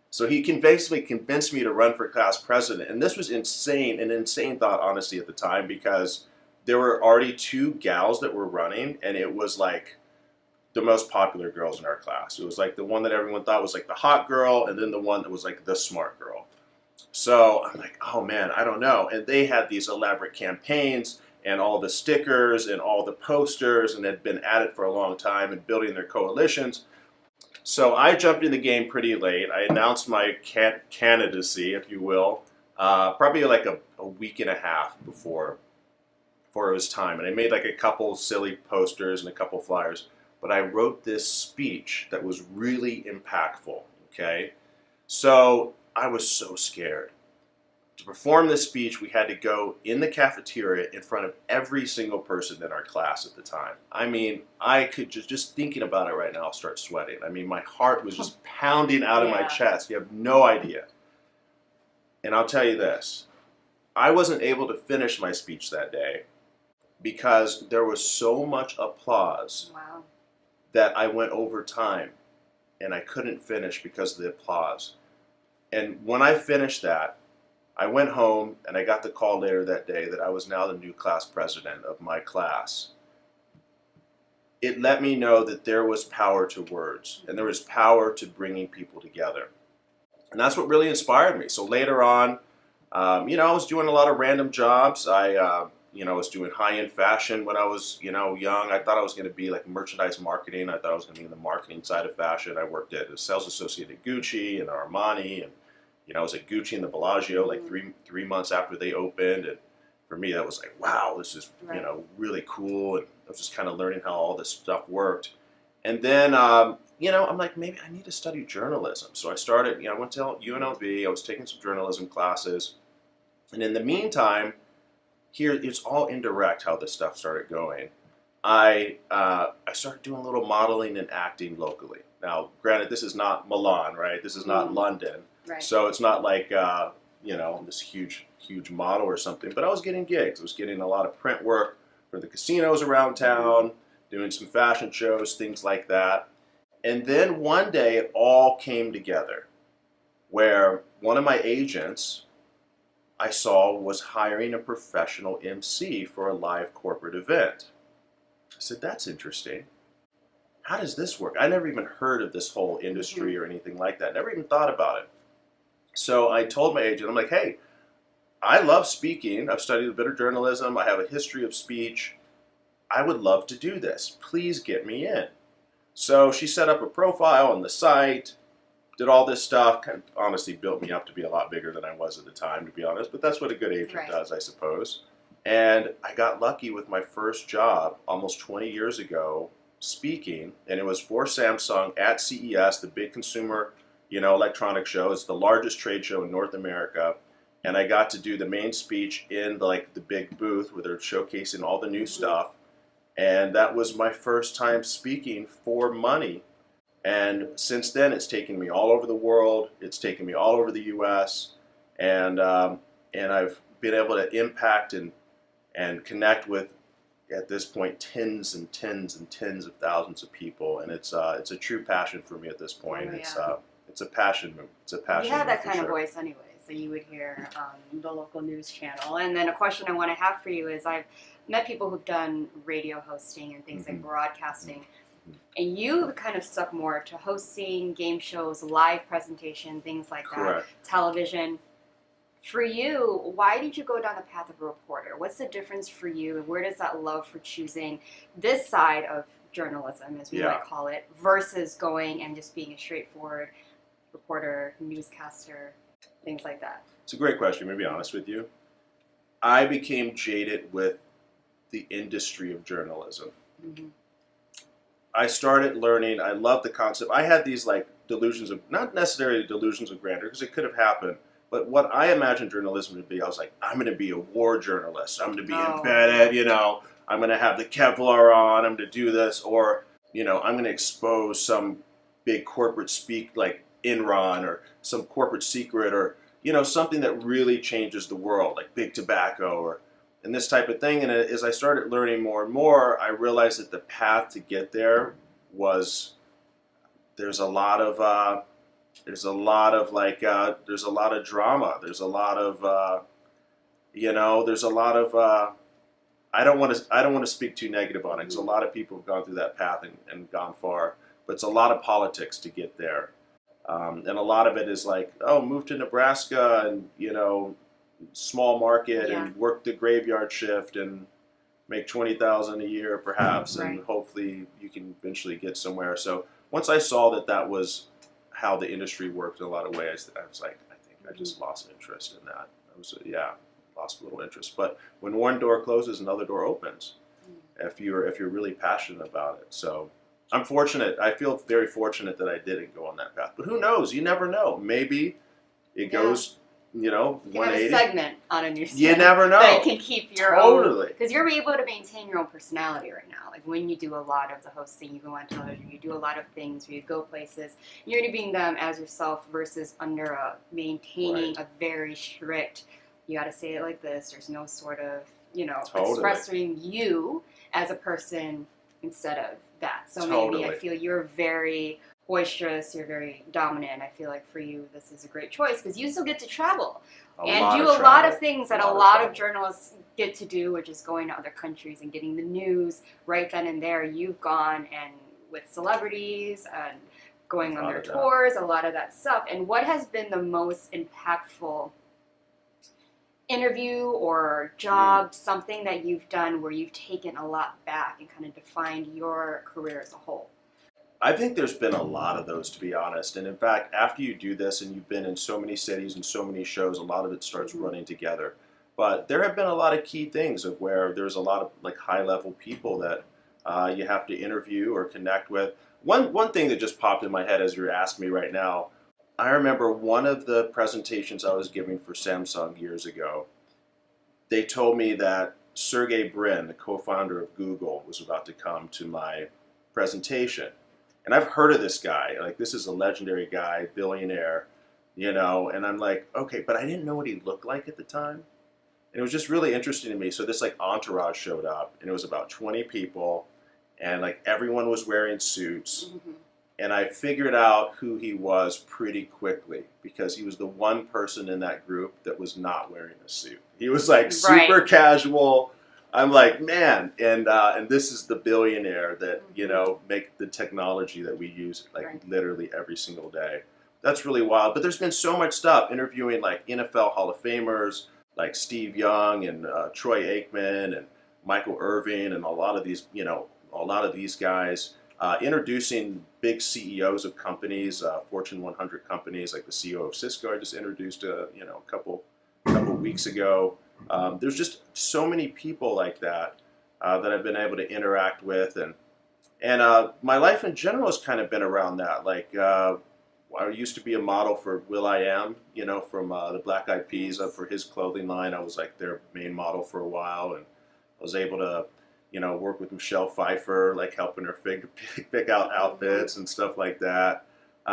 So he basically convinced me to run for class president. And this was an insane thought, honestly, at the time, because there were already 2 gals that were running, and it was like the most popular girls in our class. It was like the one that everyone thought was like the hot girl, and then the one that was like the smart girl. So I'm like, oh man, I don't know. And they had these elaborate campaigns and all the stickers and all the posters, and had been at it for a long time and building their coalitions. So I jumped in the game pretty late. I announced my candidacy, if you will, probably like a week and a half before it was time. And I made like a couple silly posters and a couple flyers. But I wrote this speech that was really impactful, okay? So I was so scared. To perform this speech, we had to go in the cafeteria in front of every single person in our class at the time. I mean, I could just thinking about it right now, I'll start sweating. I mean, my heart was just pounding out of my chest. You have no idea. And I'll tell you this, I wasn't able to finish my speech that day because there was so much applause that I went over time and I couldn't finish because of the applause. And when I finished that, I went home and I got the call later that day that I was now the new class president of my class. It let me know that there was power to words and there was power to bringing people together. And that's what really inspired me. So later on, I was doing a lot of random jobs. I was doing high-end fashion when I was, young. I thought I was going to be like merchandise marketing. I thought I was going to be in the marketing side of fashion. I worked at a sales associate at Gucci and Armani, and I was at Gucci and the Bellagio like three months after they opened. And for me, that was like, wow, this is, really cool. And I was just kind of learning how all this stuff worked. And then, I'm like, maybe I need to study journalism. So I started, I went to UNLV. I was taking some journalism classes. And in the meantime, here, it's all indirect how this stuff started going. I started doing a little modeling and acting locally. Now, granted, this is not Milan, right? This is not London. Right. So it's not like, this huge model or something. But I was getting gigs. I was getting a lot of print work for the casinos around town, doing some fashion shows, things like that. And then one day it all came together where one of my agents I saw was hiring a professional MC for a live corporate event. I said, that's interesting. How does this work? I never even heard of this whole industry or anything like that. Never even thought about it. So I told my agent, I'm like, hey, I love speaking. I've studied a bit of journalism. I have a history of speech. I would love to do this. Please get me in. So she set up a profile on the site, did all this stuff, kind of honestly built me up to be a lot bigger than I was at the time, to be honest. But that's what a good agent does, I suppose. And I got lucky with my first job almost 20 years ago speaking, and it was for Samsung at CES, the big consumer, electronic show. It's the largest trade show in North America. And I got to do the main speech in the big booth where they're showcasing all the new stuff. And that was my first time speaking for money. And since then, it's taken me all over the world. It's taken me all over the U.S. And I've been able to impact and connect with, at this point, tens and tens and tens of thousands of people. And it's a true passion for me at this point. Oh, yeah. It's a passion. It's a passion. You have that kind of voice anyways that you would hear on the local news channel. And then a question I want to have for you is, I've met people who've done radio hosting and things like broadcasting. And you kind of stuck more to hosting, game shows, live presentation, things like that, television. For you, why did you go down the path of a reporter? What's the difference for you, and where does that love for choosing this side of journalism, as we might call it, versus going and just being a straightforward reporter, newscaster, things like that? It's a great question, to be honest with you. I became jaded with the industry of journalism. I started learning, I love the concept. I had these delusions of, not necessarily delusions of grandeur, because it could have happened, but what I imagined journalism to be, I was like, I'm going to be a war journalist. I'm going to be embedded, I'm I'm going to have the Kevlar on, I'm going to do this, or, you know, I'm going to expose some big corporate speak like Enron or some corporate secret, or, you know, something that really changes the world, like big tobacco or and this type of thing. And as I started learning more and more, I realized that the path to get there was there's a lot of drama. There's a lot of there's a lot of I don't want to speak too negative on it, because a lot of people have gone through that path and gone far, but it's a lot of politics to get there. And a lot of it is like, oh, move to Nebraska and, you know, small market and work the graveyard shift and make $20,000 a year perhaps, and hopefully you can eventually get somewhere. So once I saw that was how the industry worked in a lot of ways, I was like, I think I just lost interest in that. Lost a little interest. But when one door closes, another door opens. If you're really passionate about it. So I'm fortunate. I feel very fortunate that I didn't go on that path. But who knows? You never know. Maybe it goes, you know, you 180. Have a segment on a new show. You never know. That can keep your own. Because you're able to maintain your own personality right now. Like when you do a lot of the hosting, you go on television, you do a lot of things where you go places, you're interviewing them as yourself versus under maintaining a very strict, you got to say it like this, there's no sort of, you know, expressing you as a person instead of that. So maybe I feel you're very boisterous, you're very dominant. I feel like for you, this is a great choice because you still get to travel and do a lot of things that a lot of journalists get to do, which is going to other countries and getting the news right then and there. You've gone and with celebrities and going on their tours, a lot of that stuff. And what has been the most impactful interview or job, something that you've done where you've taken a lot back and kind of defined your career as a whole? I think there's been a lot of those, to be honest. And in fact, after you do this and you've been in so many cities and so many shows, a lot of it starts running together. But there have been a lot of key things of where there's a lot of like high-level people that you have to interview or connect with. One thing that just popped in my head as you're asking me right now, I remember one of the presentations I was giving for Samsung years ago. They told me that Sergey Brin, the co-founder of Google, was about to come to my presentation. And I've heard of this guy. Like, this is a legendary guy, billionaire, you know. And I'm like, okay, but I didn't know what he looked like at the time. And it was just really interesting to me. So this like entourage showed up, and it was about 20 people, and like everyone was wearing suits. And I figured out who he was pretty quickly because he was the one person in that group that was not wearing a suit. He was like super casual. I'm like, man, and this is the billionaire that, you know, make the technology that we use like literally every single day. That's really wild. But there's been so much stuff, interviewing like NFL Hall of Famers, like Steve Young and Troy Aikman and Michael Irvin and a lot of these guys. Introducing big CEOs of companies, Fortune 100 companies, like the CEO of Cisco I just introduced a couple weeks ago. There's just so many people like that that I've been able to interact with, and my life in general has kind of been around that. Like I used to be a model for will.i.am, you know, from the Black Eyed Peas. For his clothing line, I was like their main model for a while, and I was able to, you know, work with Michelle Pfeiffer, like helping her pick out outfits and stuff like that.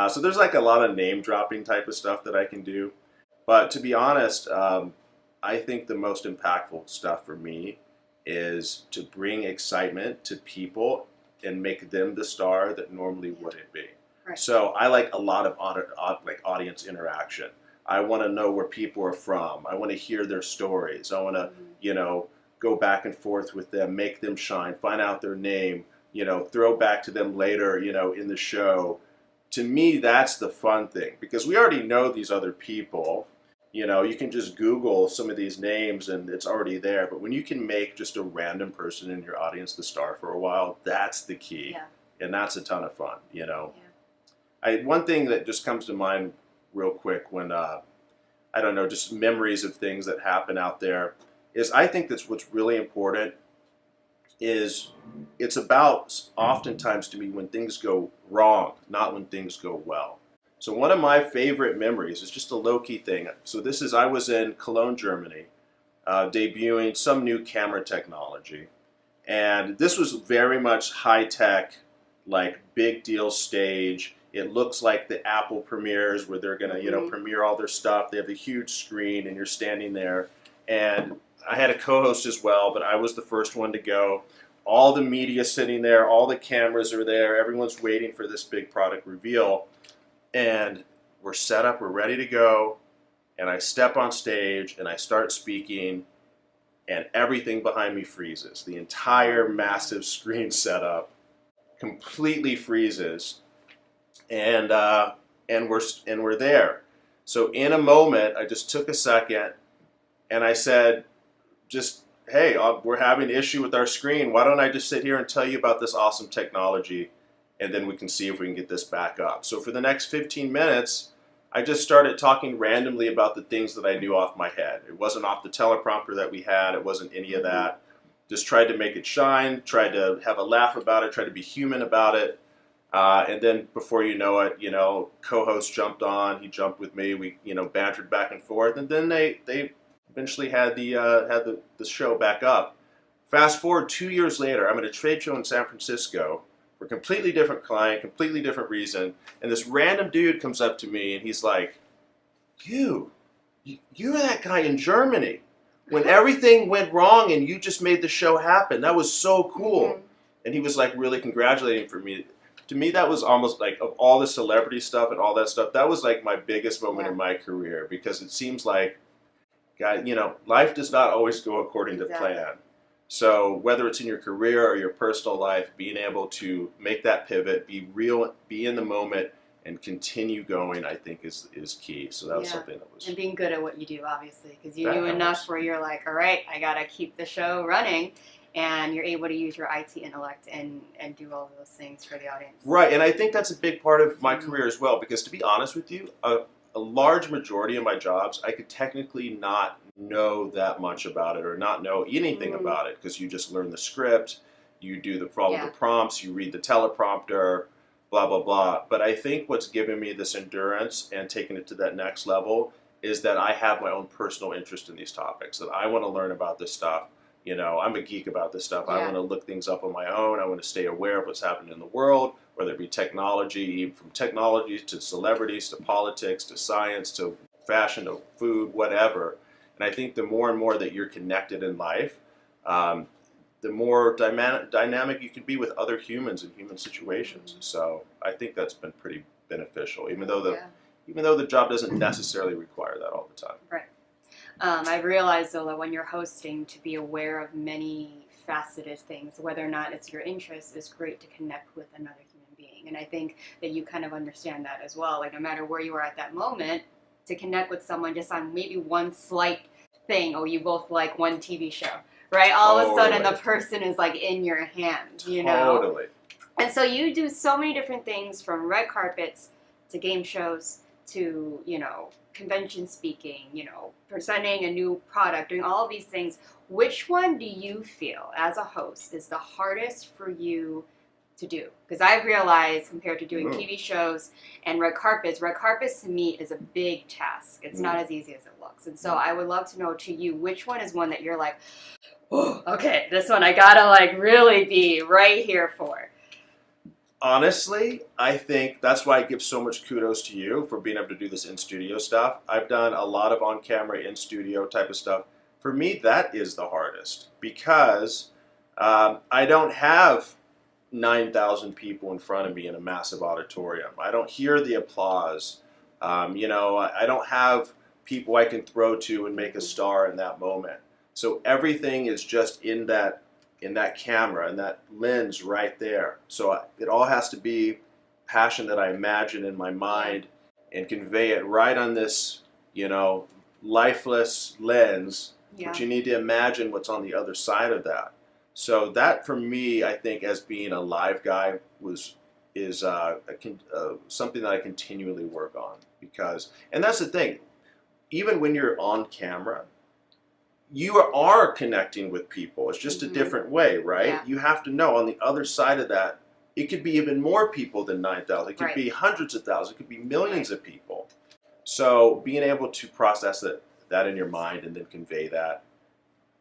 So there's like a lot of name dropping type of stuff that I can do. But to be honest, I think the most impactful stuff for me is to bring excitement to people and make them the star that normally wouldn't be. So I like a lot of audience interaction. I want to know where people are from. I want to hear their stories. I want to, you know, go back and forth with them, make them shine, find out their name, you know, throw back to them later, you know, in the show. To me, that's the fun thing, because we already know these other people. You know, you can just Google some of these names and it's already there. But when you can make just a random person in your audience the star for a while, that's the key. And that's a ton of fun, you know. One thing that just comes to mind real quick when, I don't know, just memories of things that happen out there, is I think that's what's really important is it's about oftentimes to me when things go wrong, not when things go well. So one of my favorite memories is just a low-key thing. So I was in Cologne, Germany, debuting some new camera technology. And this was very much high tech, like big deal stage. It looks like the Apple premieres where they're gonna, premiere all their stuff. They have a huge screen and you're standing there. And I had a co-host as well, but I was the first one to go. All the media sitting there, all the cameras are there. Everyone's waiting for this big product reveal. And we're set up, we're ready to go. And I step on stage and I start speaking and everything behind me freezes. The entire massive screen setup completely freezes. And we're there. So in a moment, I just took a second and I said, hey, we're having an issue with our screen. Why don't I just sit here and tell you about this awesome technology, and then we can see if we can get this back up. So for the next 15 minutes, I just started talking randomly about the things that I knew off my head. It wasn't off the teleprompter that we had. It wasn't any of that. Just tried to make it shine, tried to have a laugh about it, tried to be human about it. And then before you know it, co-host jumped on. He jumped with me. We, bantered back and forth. And then they eventually had the show back up. Fast forward 2 years later, I'm at a trade show in San Francisco for a completely different client, completely different reason. And this random dude comes up to me and he's like, you're that guy in Germany. When everything went wrong and you just made the show happen. That was so cool. And he was like really congratulating for me. To me, that was almost like, of all the celebrity stuff and all that stuff, that was like my biggest moment in my career, because it seems like, God, life does not always go according to plan. So whether it's in your career or your personal life, being able to make that pivot, be real, be in the moment, and continue going, I think is key. So that was something that was... And being good at what you do, obviously, because you knew enough where you're like, all right, I got to keep the show running. And you're able to use your IT intellect and do all of those things for the audience. Right, and I think that's a big part of my career as well, because to be honest with you, a large majority of my jobs, I could technically not know that much about it or not know anything about it, because you just learn the script, you do the prompts, you read the teleprompter, blah, blah, blah. But I think what's given me this endurance and taking it to that next level is that I have my own personal interest in these topics, that I want to learn about this stuff. I'm a geek about this stuff. I want to look things up on my own. I want to stay aware of what's happening in the world, whether it be technology, even from technology to celebrities to politics to science to fashion to food, whatever. And I think the more and more that you're connected in life, the more dynamic you can be with other humans in human situations. So I think that's been pretty beneficial, even though the job doesn't necessarily require that all the time. Right. I've realized, though, that when you're hosting, to be aware of many faceted things, whether or not it's your interest, is great to connect with another human being. And I think that you kind of understand that as well. Like, no matter where you are at that moment, to connect with someone just on maybe one slight thing, or you both like one TV show, right? All of a sudden, the person is like in your hand, Totally. And so you do so many different things, from red carpets to game shows to, convention speaking, presenting a new product, doing all of these things. Which one do you feel, as a host, is the hardest for you to do? Because I've realized, compared to doing TV shows and red carpets to me is a big task. It's not as easy as it looks. And so I would love to know, to you, which one is one that you're like, oh, okay, this one I gotta really be right here for? Honestly, I think that's why I give so much kudos to you for being able to do this in-studio stuff. I've done a lot of on-camera, in-studio type of stuff. For me, that is the hardest, because I don't have 9,000 people in front of me in a massive auditorium. I don't hear the applause. I don't have people I can throw to and make a star in that moment. So everything is just in that camera and that lens right there. So it all has to be passion that I imagine in my mind and convey it right on this, lifeless lens. But you need to imagine what's on the other side of that. So that, for me, I think, as being a live guy, is something that I continually work on, and that's the thing, even when you're on camera, you are connecting with people. It's just a different way, right? Yeah. You have to know on the other side of that, it could be even more people than 9,000. It could be hundreds of thousands. It could be millions of people. So being able to process that in your mind and then convey that,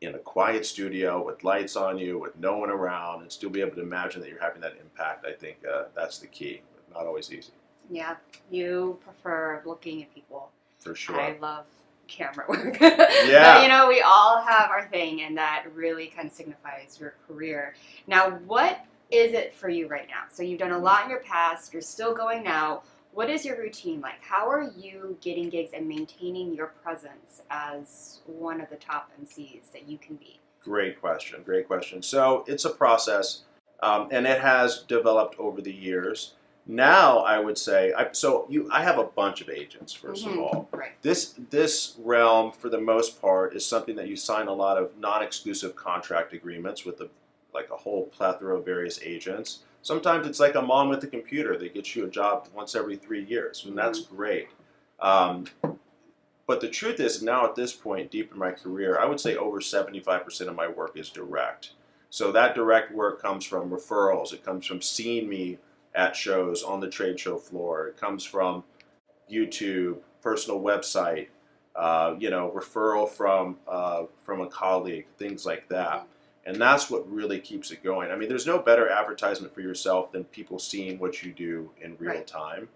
in a quiet studio with lights on you, with no one around, and still be able to imagine that you're having that impact. I think that's the key. Not always easy. Yeah, you prefer looking at people. For sure. I love camera work. Yeah. But, you know, we all have our thing, and that really kind of signifies your career. Now, what is it for you right now? So you've done a lot in your past. You're still going now. What is your routine like? How are you getting gigs and maintaining your presence as one of the top MCs that you can be? Great question. Great question. So it's a process, and it has developed over the years. Now I would say, I have a bunch of agents, first of all. Right. This realm, for the most part, is something that you sign a lot of non-exclusive contract agreements with like a whole plethora of various agents. Sometimes it's like a mom with a computer that gets you a job once every 3 years, and that's great. But the truth is, now at this point, deep in my career, I would say over 75% of my work is direct. So that direct work comes from referrals. It comes from seeing me at shows on the trade show floor. It comes from YouTube, personal website, referral from a colleague, things like that. And that's what really keeps it going. I mean, there's no better advertisement for yourself than people seeing what you do in real time.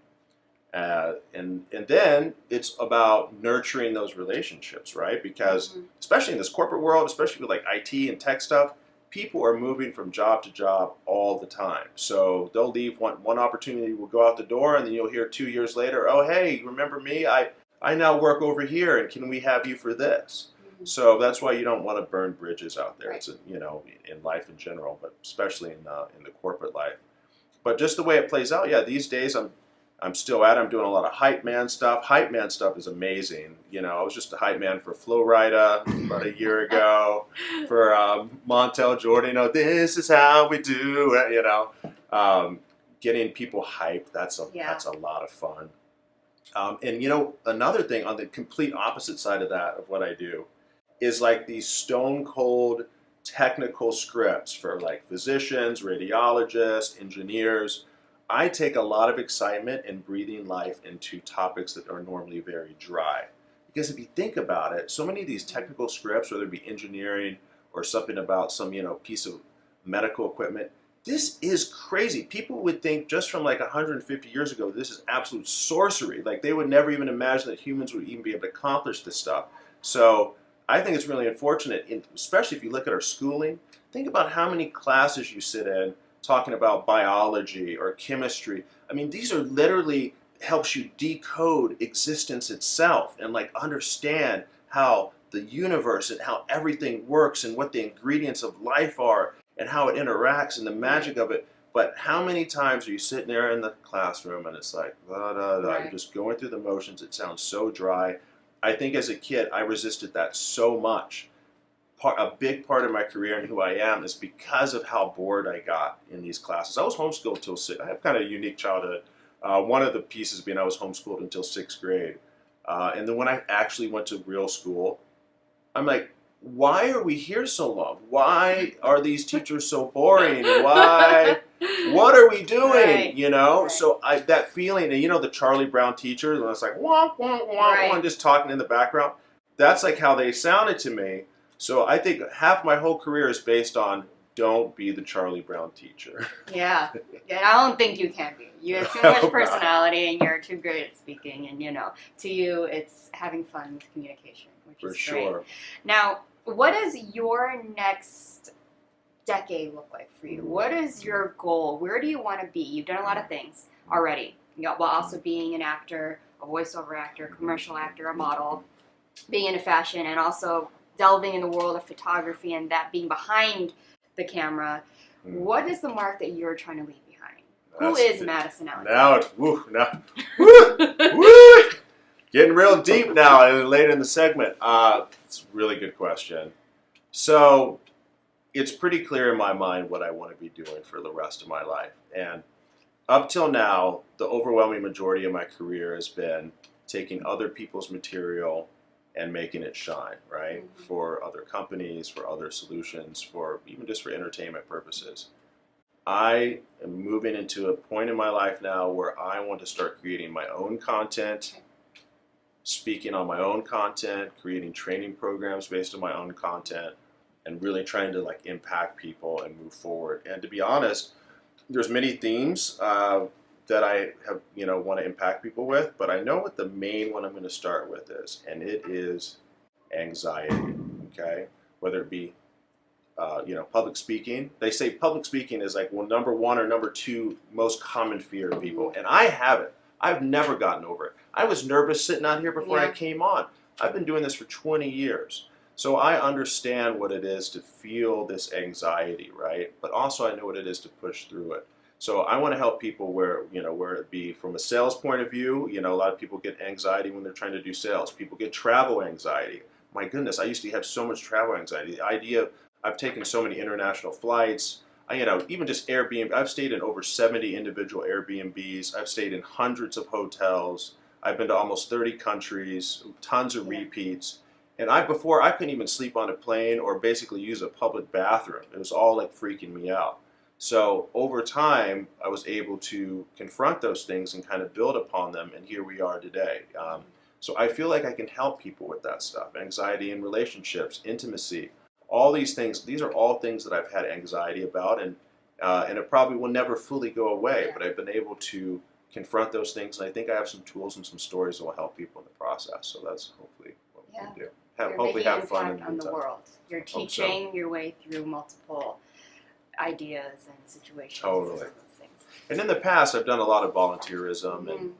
And then it's about nurturing those relationships, right? Because especially in this corporate world, especially with like IT and tech stuff, people are moving from job to job all the time. So they'll leave one opportunity, will go out the door, and then you'll hear 2 years later, oh, hey, remember me? I now work over here, and can we have you for this? So that's why you don't want to burn bridges out there. It's in life in general, but especially in the corporate life. But just the way it plays out, these days I'm still at it. I'm doing a lot of hype man stuff. Hype man stuff is amazing. I was just a hype man for Flo Rida about a year ago, for Montel Jordan. This is how we do it. Getting people hyped. That's a lot of fun. And another thing on the complete opposite side of that, of what I do, is like these stone cold technical scripts for like physicians, radiologists, engineers. I take a lot of excitement in breathing life into topics that are normally very dry. Because if you think about it, so many of these technical scripts, whether it be engineering or something about some piece of medical equipment, this is crazy. People would think just from like 150 years ago, this is absolute sorcery. Like they would never even imagine that humans would even be able to accomplish this stuff. So I think it's really unfortunate, especially if you look at our schooling. Think about how many classes you sit in talking about biology or chemistry. I mean, these are literally helps you decode existence itself and like understand how the universe and how everything works and what the ingredients of life are and how it interacts and the magic of it. But how many times are you sitting there in the classroom and it's like, you're just going through the motions. It sounds so dry. I think as a kid, I resisted that so much. A big part of my career and who I am is because of how bored I got in these classes. I was homeschooled till 6. I have kind of a unique childhood. One of the pieces being I was homeschooled until 6th grade. And then when I actually went to real school, I'm like, why are we here so long? Why are these teachers so boring? Why? What are we doing? So that feeling, and the Charlie Brown teacher, and it's like, wah, wah, wah, wah, just talking in the background. That's like how they sounded to me. So I think half my whole career is based on don't be the Charlie Brown teacher. Yeah, I don't think you can be. You have too much personality and you're too great at speaking. And, to you, it's having fun with communication, which is great. For sure. Now, what does your next decade look like for you? What is your goal? Where do you want to be? You've done a lot of things already, while also being an actor, a voiceover actor, a commercial actor, a model, being into fashion, and also delving in the world of photography and that being behind the camera. What is the mark that you're trying to leave behind? Who is Madison Alexander? Getting real deep now later in the segment. It's a really good question. So it's pretty clear in my mind what I want to be doing for the rest of my life. And up till now, the overwhelming majority of my career has been taking other people's material and making it shine, right? For other companies, for other solutions, for even just for entertainment purposes. I am moving into a point in my life now where I want to start creating my own content, speaking on my own content, creating training programs based on my own content, and really trying to like impact people and move forward. And to be honest, there's many themes that I have, want to impact people with, but I know what the main one I'm going to start with is, and it is anxiety. Okay, whether it be public speaking. They say public speaking is like number one or number two most common fear of people, and I haven't. I've never gotten over it. I was nervous sitting out here before I came on. I've been doing this for 20 years. So I understand what it is to feel this anxiety, right? But also I know what it is to push through it. So I want to help people where it be from a sales point of view. A lot of people get anxiety when they're trying to do sales. People get travel anxiety. My goodness, I used to have so much travel anxiety. The idea of, I've taken so many international flights. Even just Airbnb. I've stayed in over 70 individual Airbnbs. I've stayed in hundreds of hotels. I've been to almost 30 countries, tons of repeats. And before I couldn't even sleep on a plane or basically use a public bathroom. It was all like freaking me out. So over time, I was able to confront those things and kind of build upon them. And here we are today. So I feel like I can help people with that stuff. Anxiety in relationships, intimacy. All these things, these are all things that I've had anxiety about, and it probably will never fully go away, but I've been able to confront those things, and I think I have some tools and some stories that will help people in the process. So that's hopefully what we can do. Hopefully have fun in the on the world. You're teaching your way through multiple ideas and situations. Totally. And those things. And in the past, I've done a lot of volunteerism, and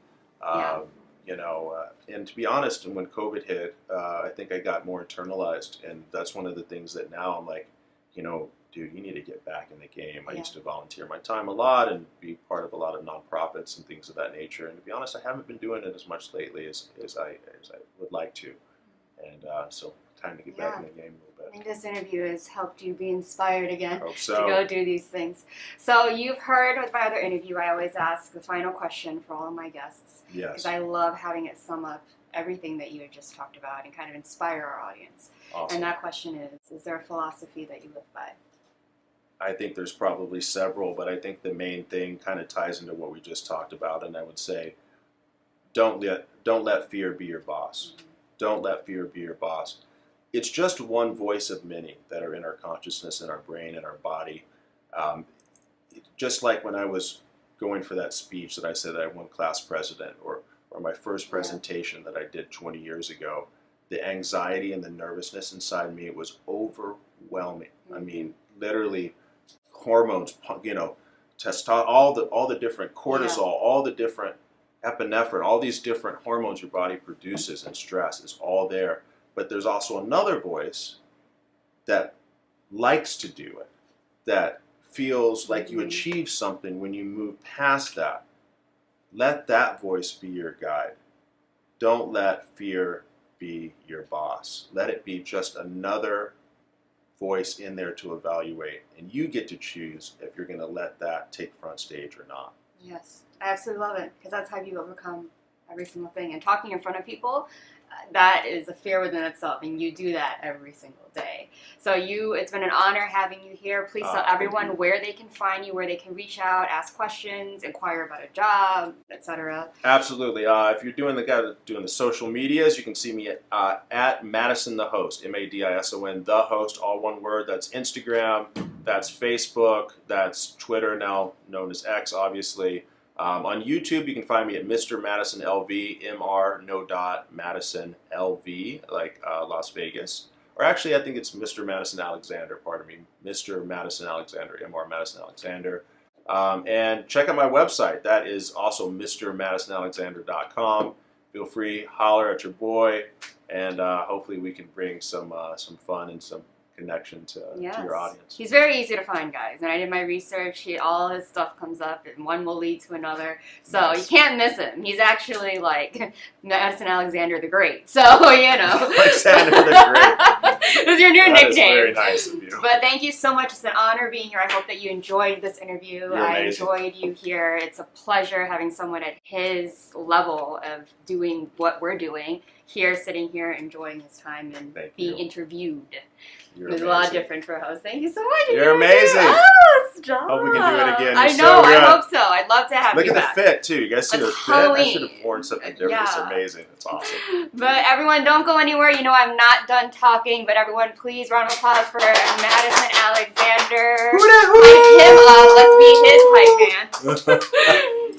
and to be honest, when COVID hit, I think I got more internalized, and that's one of the things that now I'm like, dude, you need to get back in the game. I used to volunteer my time a lot and be part of a lot of nonprofits and things of that nature. And to be honest, I haven't been doing it as much lately as I would like to. And so time to get back in the game a little bit. I think this interview has helped you be inspired again so. to go do these things. So you've heard with my other interview, I always ask the final question for all of my guests. Yes. Because I love having it sum up everything that you had just talked about and kind of inspire our audience. Awesome. And that question is there a philosophy that you live by? I think there's probably several, but I think the main thing kind of ties into what we just talked about, and I would say, don't let fear be your boss. Mm-hmm. Don't let fear be your boss. It's just one voice of many that are in our consciousness, in our brain, in our body. Just like when I was going for that speech that I said that I won class president, or my first presentation that I did 20 years ago, the anxiety and the nervousness inside me, it was overwhelming. Mm-hmm. I mean, literally hormones, testosterone, all the different cortisol, all the different epinephrine, all these different hormones your body produces, and stress is all there. But there's also another voice that likes to do it, that feels like you achieve something when you move past that. Let that voice be your guide. Don't let fear be your boss. Let it be just another voice in there to evaluate, and you get to choose if you're going to let that take front stage or not. Yes, I absolutely love it, because that's how you overcome every single thing. And talking in front of people, that is a fear within itself, and you do that every single day. So it's been an honor having you here. Please tell everyone where they can find you, where they can reach out, ask questions, inquire about a job, etc. Absolutely. If you're doing the social medias, you can see me at Madison the Host, Madison the Host, all one word. That's Instagram, that's Facebook, that's Twitter, now known as X, obviously. On YouTube, you can find me at Mr. Madison LV, Mr. no dot Madison LV, like Las Vegas. Or actually, I think it's Mr. Madison Alexander, pardon me, Mr. Madison Alexander, Mr. Madison Alexander. And check out my website. That is also MrMadisonAlexander.com. Feel free, holler at your boy, and hopefully we can bring some fun and some connection to your audience. He's very easy to find, guys. When I did my research, all his stuff comes up, and one will lead to another. So you can't miss him. He's actually like Madison Alexander the Great. So, Alexander the Great. It's your new nickname. That is very nice of you. But thank you so much. It's an honor being here. I hope that you enjoyed this interview. I enjoyed you here. It's a pleasure having someone at his level of doing what we're doing here, sitting here, enjoying his time and being interviewed. You're It's a amazing. lot different for a host. Thank you so much. You're amazing. Oh, stop. Hope we can do it again. I You're know. so I good. hope so. I'd love to have Look you at back. the fit too. You guys see It's the fit? Halloween. I should have worn something different. It's Yeah. amazing. It's awesome. But everyone, don't go anywhere. You know I'm not done talking. But everyone, please round of applause for Madison Alexander. Hype him up. Let's be his hype man.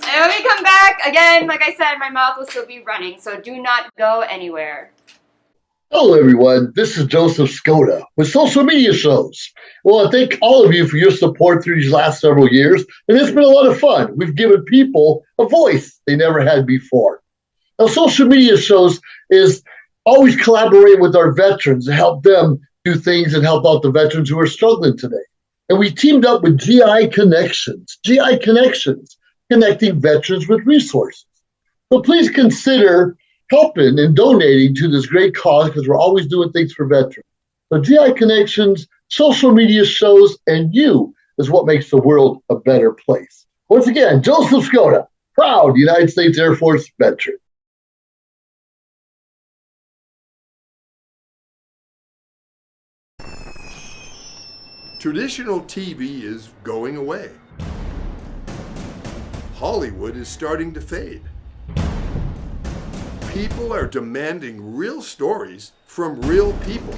And when we come back, again, like I said, my mouth will still be running. So do not go anywhere. Hello, everyone. This is Joseph Skoda with Social Media Shows. Well, I thank all of you for your support through these last several years, and it's been a lot of fun. We've given people a voice they never had before. Now, Social Media Shows is always collaborating with our veterans to help them do things and help out the veterans who are struggling today. And we teamed up with GI Connections, connecting veterans with resources. So please consider helping and donating to this great cause because we're always doing things for veterans. So GI Connections, Social Media Shows, and you is what makes the world a better place. Once again, Joseph Skoda, proud United States Air Force veteran. Traditional TV is going away. Hollywood is starting to fade. People are demanding real stories from real people.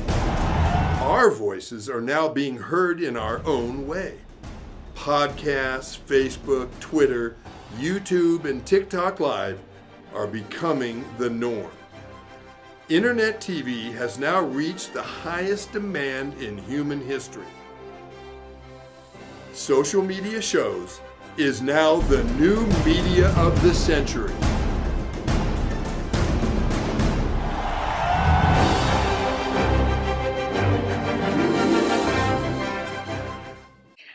Our voices are now being heard in our own way. Podcasts, Facebook, Twitter, YouTube, and TikTok Live are becoming the norm. Internet TV has now reached the highest demand in human history. Social Media Shows is now the new media of the century.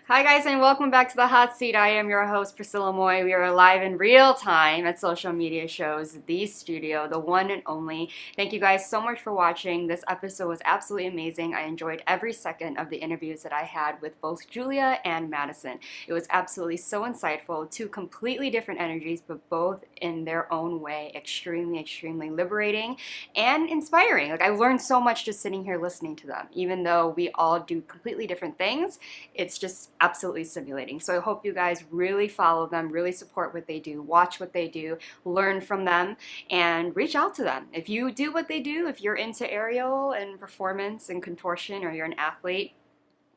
Hi guys, and welcome back to the Hot Seat. I am your host, Priscilla Moy. We are live in real time at Social Media Shows, the studio, the one and only. Thank you guys so much for watching. This episode was absolutely amazing. I enjoyed every second of the interviews that I had with both Julia and Madison. It was absolutely so insightful. Two completely different energies, but both in their own way, extremely, extremely liberating and inspiring. Like, I learned so much just sitting here listening to them. Even though we all do completely different things, it's just absolutely stimulating. So I hope you guys really follow them, really support what they do, watch what they do, learn from them, and reach out to them. If you do what they do, if you're into aerial and performance and contortion, or you're an athlete,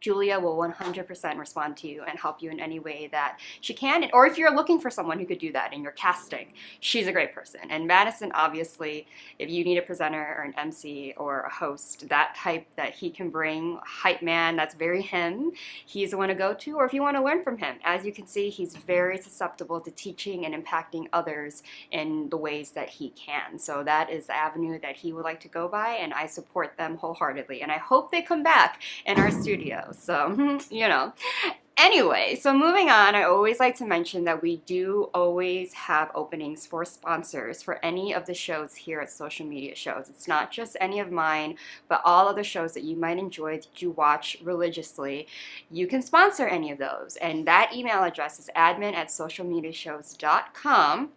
Julia will 100% respond to you and help you in any way that she can. Or if you're looking for someone who could do that and you're casting, she's a great person. And Madison, obviously, if you need a presenter or an MC or a host, that type that he can bring, hype man, that's very him, he's the one to go to. Or if you want to learn from him, as you can see, he's very susceptible to teaching and impacting others in the ways that he can. So that is the avenue that he would like to go by, and I support them wholeheartedly. And I hope they come back in our studio. So, you know. Anyway, so moving on, I always like to mention that we do always have openings for sponsors for any of the shows here at Social Media Shows. It's not just any of mine, but all other shows that you might enjoy, that you watch religiously. You can sponsor any of those. And that email address is admin@socialmediashows.com.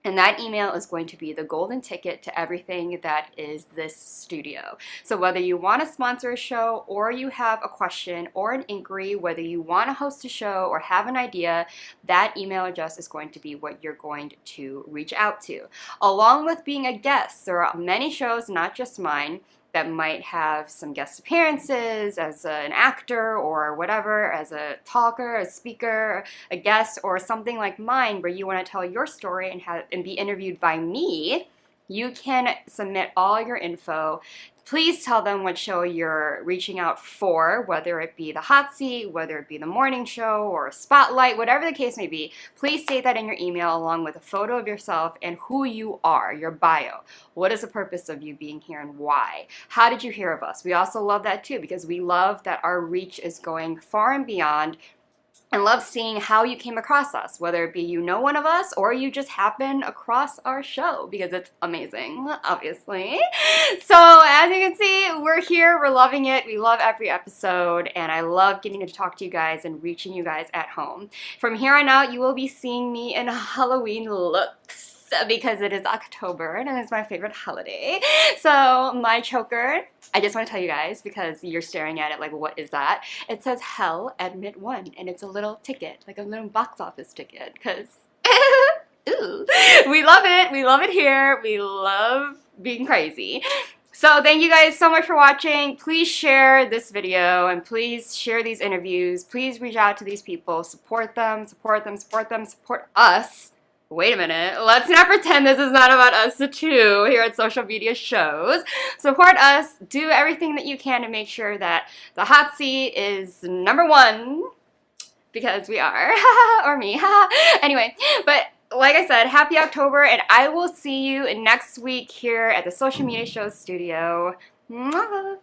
And that email is going to be the golden ticket to everything that is this studio. So whether you want to sponsor a show, or you have a question or an inquiry, whether you want to host a show or have an idea, that email address is going to be what you're going to reach out to. Along with being a guest, there are many shows, not just mine, that might have some guest appearances as an actor or whatever, as a talker, a speaker, a guest, or something like mine where you want to tell your story and be interviewed by me. You can submit all your info. Please tell them what show you're reaching out for, whether it be the hot seat, whether it be the morning show or a spotlight, whatever the case may be. Please state that in your email along with a photo of yourself and who you are, your bio. What is the purpose of you being here and why? How did you hear of us? We also love that too, because we love that our reach is going far and beyond, and love seeing how you came across us, whether it be you know one of us or you just happen across our show, because it's amazing, obviously. So as you can see, we're here, we're loving it, we love every episode, and I love getting to talk to you guys and reaching you guys at home. From here on out, you will be seeing me in Halloween looks. because it is October and it's my favorite holiday. So my choker, I just want to tell you guys because you're staring at it like, what is that? It says Hell Admit 1 and it's a little ticket, like a little box office ticket because ooh, we love it. We love it here. We love being crazy. So thank you guys so much for watching. Please share this video and please share these interviews. Please reach out to these people. Support them, support them, support them, support us. Wait a minute. Let's not pretend this is not about us too here at Social Media Shows. Support us. Do everything that you can to make sure that the hot seat is #1 because we are. Or me. Anyway, but like I said, happy October, and I will see you next week here at the Social Media Show studio. Mwah.